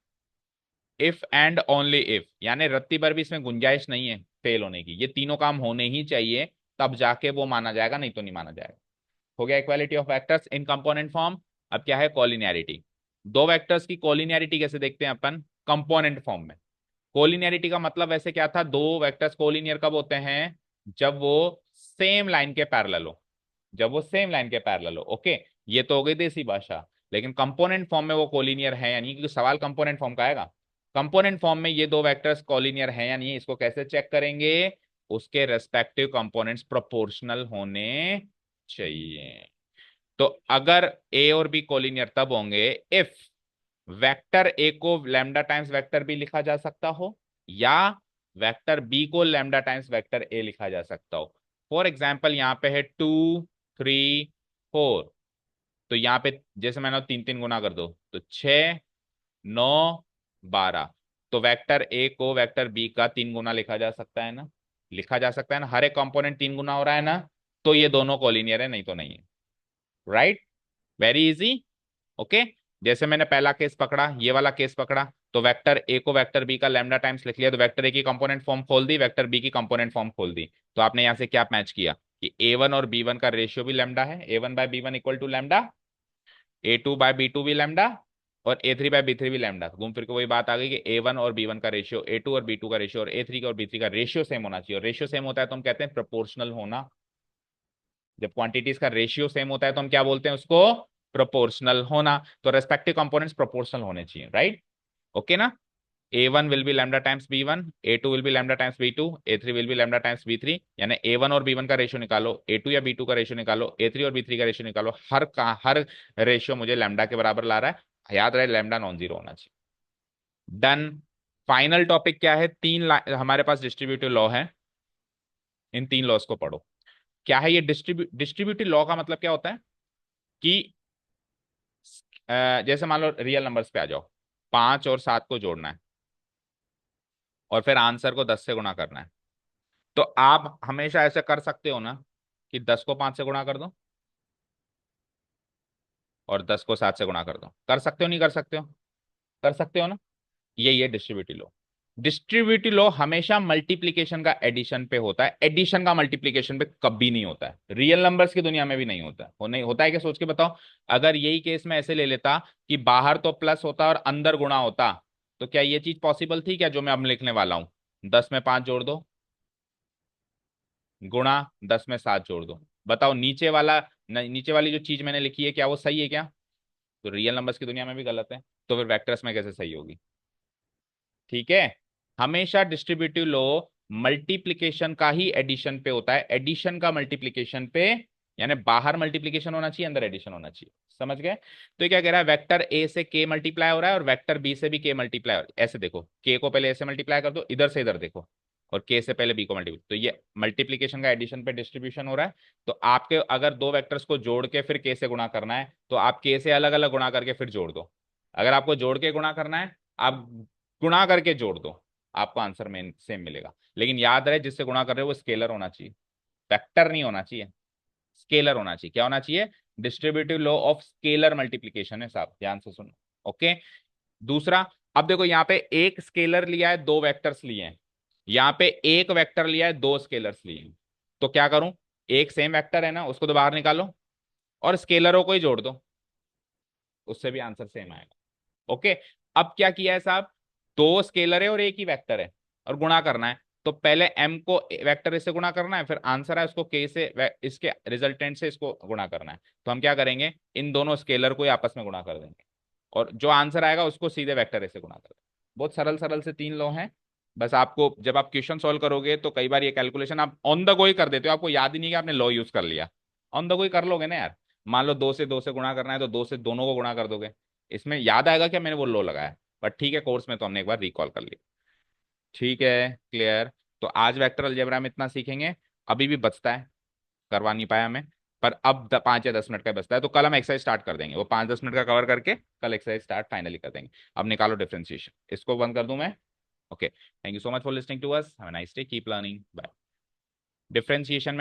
इफ एंड ओनली इफ, यानी रत्ती भर भी इसमें गुंजाइश नहीं है फेल होने की। ये तीनों काम होने ही चाहिए, तब जाके वो माना जाएगा, नहीं तो नहीं माना जाएगा। हो गया equality of vectors in component form. अब क्या है? कॉलिनियरिटी। दो वेक्टर्स की कॉलिनियरिटी कैसे देखते हैं अपन? कंपोनेंट फॉर्म में। कोलिनियरिटी का मतलब वैसे क्या था? दो वेक्टर्स कोलिनियर कब होते हैं? जब वो सेम लाइन के पैरेलल हो। जब वो सेम लाइन के पैरेलल हो। ओके। ये तो हो गई देसी भाषा। लेकिन कंपोनेंट फॉर्म में वो कोलिनियर है या नहीं, क्योंकि सवाल कंपोनेंट फॉर्म का आएगा। कंपोनेंट फॉर्म में ये दो वेक्टर्स कोलिनियर है या नहीं, इसको कैसे चेक करेंगे? उसके रेस्पेक्टिव कंपोनेंट्स प्रोपोर्शनल होने चाहिए। तो अगर ए और बी कोलिनियर तब होंगे इफ वेक्टर ए को लैम्डा टाइम्स वेक्टर बी लिखा जा सकता हो, या वेक्टर बी को लैम्डा टाइम्स वेक्टर ए लिखा जा सकता हो। फॉर एग्जाम्पल यहाँ पे है 2 3 4, तो यहाँ पे जैसे मैंने तीन तीन गुना कर दो तो 6 9 12। तो वेक्टर ए को वेक्टर बी का तीन गुना लिखा जा सकता है ना? लिखा जा सकता है ना? हर एक कंपोनेंट तीन गुना हो रहा है ना? तो ये दोनों कोलिनियर है, नहीं तो नहीं है। राइट। Very easy. ओके। जैसे मैंने पहला केस पकड़ा, ये वाला केस पकड़ा, तो वेक्टर ए को वेक्टर बी का लैम्डा टाइम्स लिख लिया, तो वेक्टर ए की कंपोनेंट फॉर्म खोल दी, वेक्टर बी की कंपोनेंट फॉर्म खोल दी। तो आपने यहां से क्या मैच किया कि A1 और B1 का रेशियो भी लैम्डा है, A1/B1 equal to lambda, A2/B2 भी लैम्डा, और A3/B3 भी लैम्डा। घूम फिर के वही बात आ गई कि A1 और B1 का रेशियो, A2 और B2 का रेशियो, और A3 का और B3 का रेशियो सेम होना चाहिए। और रेशियो सेम होता है तो हम कहते हैं प्रोपोर्शनल होना। जब क्वांटिटीज का रेशियो सेम होता है तो हम क्या बोलते हैं उसको? प्रोपोर्शनल होना। तो रेस्पेक्टिव कंपोनेंट्स प्रोपोर्शनल होने चाहिए। राइट। ओके ना? A1 will be lambda times B1, A2 will be lambda times B2, A3 will be lambda times B3। यानी A1 और B1 का रेशियो निकालो, A2 या B2 का रेशियो निकालो, A3 और B3 का रेशियो निकालो, हर रेशियो मुझे लैम्डा के बराबर ला रहा है। याद रहे लैम्डा नॉन जीरो होना चाहिए। डन। फाइनल टॉपिक क्या है? हमारे पास डिस्ट्रीब्यूटिव लॉ है। इन तीन लॉस को पढ़ो। क्या है ये डिस्ट्रीब्यूटिव लॉ? का मतलब क्या होता है कि जैसे मान लो रियल नंबर्स पे आ जाओ, 5 और 7 को जोड़ना है और फिर आंसर को 10 से गुणा करना है। तो आप हमेशा ऐसे कर सकते हो ना कि 10 को 5 से गुणा कर दो और 10 को 7 से गुणा कर दो। कर सकते हो नहीं कर सकते हो? कर सकते हो ना? यही है डिस्ट्रीब्यूटिव लॉ। डिस्ट्रीब्यूटिव लॉ हमेशा मल्टीप्लीकेशन का एडिशन पे होता है, एडिशन का मल्टीप्लीकेशन पे कभी नहीं होता है। रियल नंबर्स की दुनिया में भी नहीं होता है। हो नहीं होता है क्या? सोच के बताओ। अगर यही केस में ऐसे ले लेता कि बाहर तो प्लस होता और अंदर गुणा होता, तो क्या ये चीज पॉसिबल थी क्या जो मैं अब लिखने वाला हूं? 10 में 5 जोड़ दो, गुणा 10 में 7 जोड़ दो। बताओ नीचे वाला नीचे वाली जो चीज मैंने लिखी है क्या वो सही है क्या? तो रियल नंबर्स की दुनिया में भी गलत है, तो फिर वेक्टर्स में कैसे सही होगी? ठीक है। हमेशा डिस्ट्रीब्यूटिव लॉ मल्टीप्लिकेशन का ही एडिशन पे होता है, एडिशन का मल्टीप्लिकेशन पे। यानी बाहर मल्टीप्लिकेशन होना चाहिए, अंदर एडिशन होना चाहिए। समझ गए? तो ये क्या कह रहा है? वेक्टर ए से के मल्टीप्लाई हो रहा है और वेक्टर बी से भी के मल्टीप्लाई हो रहा है। ऐसे देखो, के को पहले ए से मल्टीप्लाई कर दो, इधर से इधर देखो, और के से पहले बी को मल्टीप्लाई, तो ये मल्टीप्लिकेशन का एडिशन पे डिस्ट्रीब्यूशन हो रहा है। तो आपके अगर दो वेक्टर्स को जोड़ के फिर के से गुणा करना है, तो आप के से अलग अलग गुणा करके फिर जोड़ दो। अगर आपको जोड़ के गुणा करना है, आप गुणा करके जोड़ दो, आपको आंसर में सेम मिलेगा। लेकिन याद रहे जिससे गुणा कर रहे हो वो स्केलर होना चाहिए, वेक्टर नहीं होना चाहिए, स्केलर होना चाहिए। क्या होना चाहिए? Distributive law of scalar multiplication है साहब, ध्यान से सुनो। ओके। दूसरा, अब देखो यहाँ पे एक स्केलर लिया है, दो वेक्टर्स लिए हैं। यहाँ पे एक वेक्टर लिया है, दो स्केलर्स लिए हैं। तो क्या करूं? एक सेम वेक्टर है ना, उसको तो बाहर निकालो और स्केलरों को ही जोड़ दो, उससे भी आंसर सेम आएगा। ओके। अब क्या किया है साहब? दो स्केलर है और एक ही वेक्टर है और गुणा करना है। तो पहले m को वेक्टर से गुणा करना है, फिर आंसर है उसको k से इसके रिजल्टेंट से इसको गुणा करना है। तो हम क्या करेंगे? इन दोनों स्केलर को ही आपस में गुणा कर देंगे और जो आंसर आएगा उसको सीधे वेक्टर से गुणा कर देंगे। बहुत सरल सरल से 3 लॉ हैं। बस आपको जब आप क्वेश्चन सॉल्व करोगे तो कई बार ये कैलकुलेशन आप ऑन द गो ही कर देते हो, आपको याद ही नहीं कि आपने लॉ यूज कर लिया। ऑन द गो ही कर लोगे ना यार। मान लो 2 से गुणा करना है तो 2 से दोनों को गुणा कर दोगे, इसमें याद आएगा कि मैंने वो लॉ लगाया। बट ठीक है, कोर्स में तो हमने एक बार रिकॉल कर लिया। ठीक है, क्लियर। तो आज वेक्टर अलजेब्रा में इतना सीखेंगे। अभी भी बचता है, करवा नहीं पाया मैं, पर अब 5 या 10 मिनट का बचता है, तो कल हम एक्सरसाइज स्टार्ट कर देंगे, वो 5-10 मिनट का कवर करके कल एक्सरसाइज स्टार्ट फाइनली कर देंगे। अब निकालो डिफरेंशिएशन, इसको बंद कर दूं मैं। Okay, thank you so much for listening to us, have a nice day, keep learning, bye. Differentiation में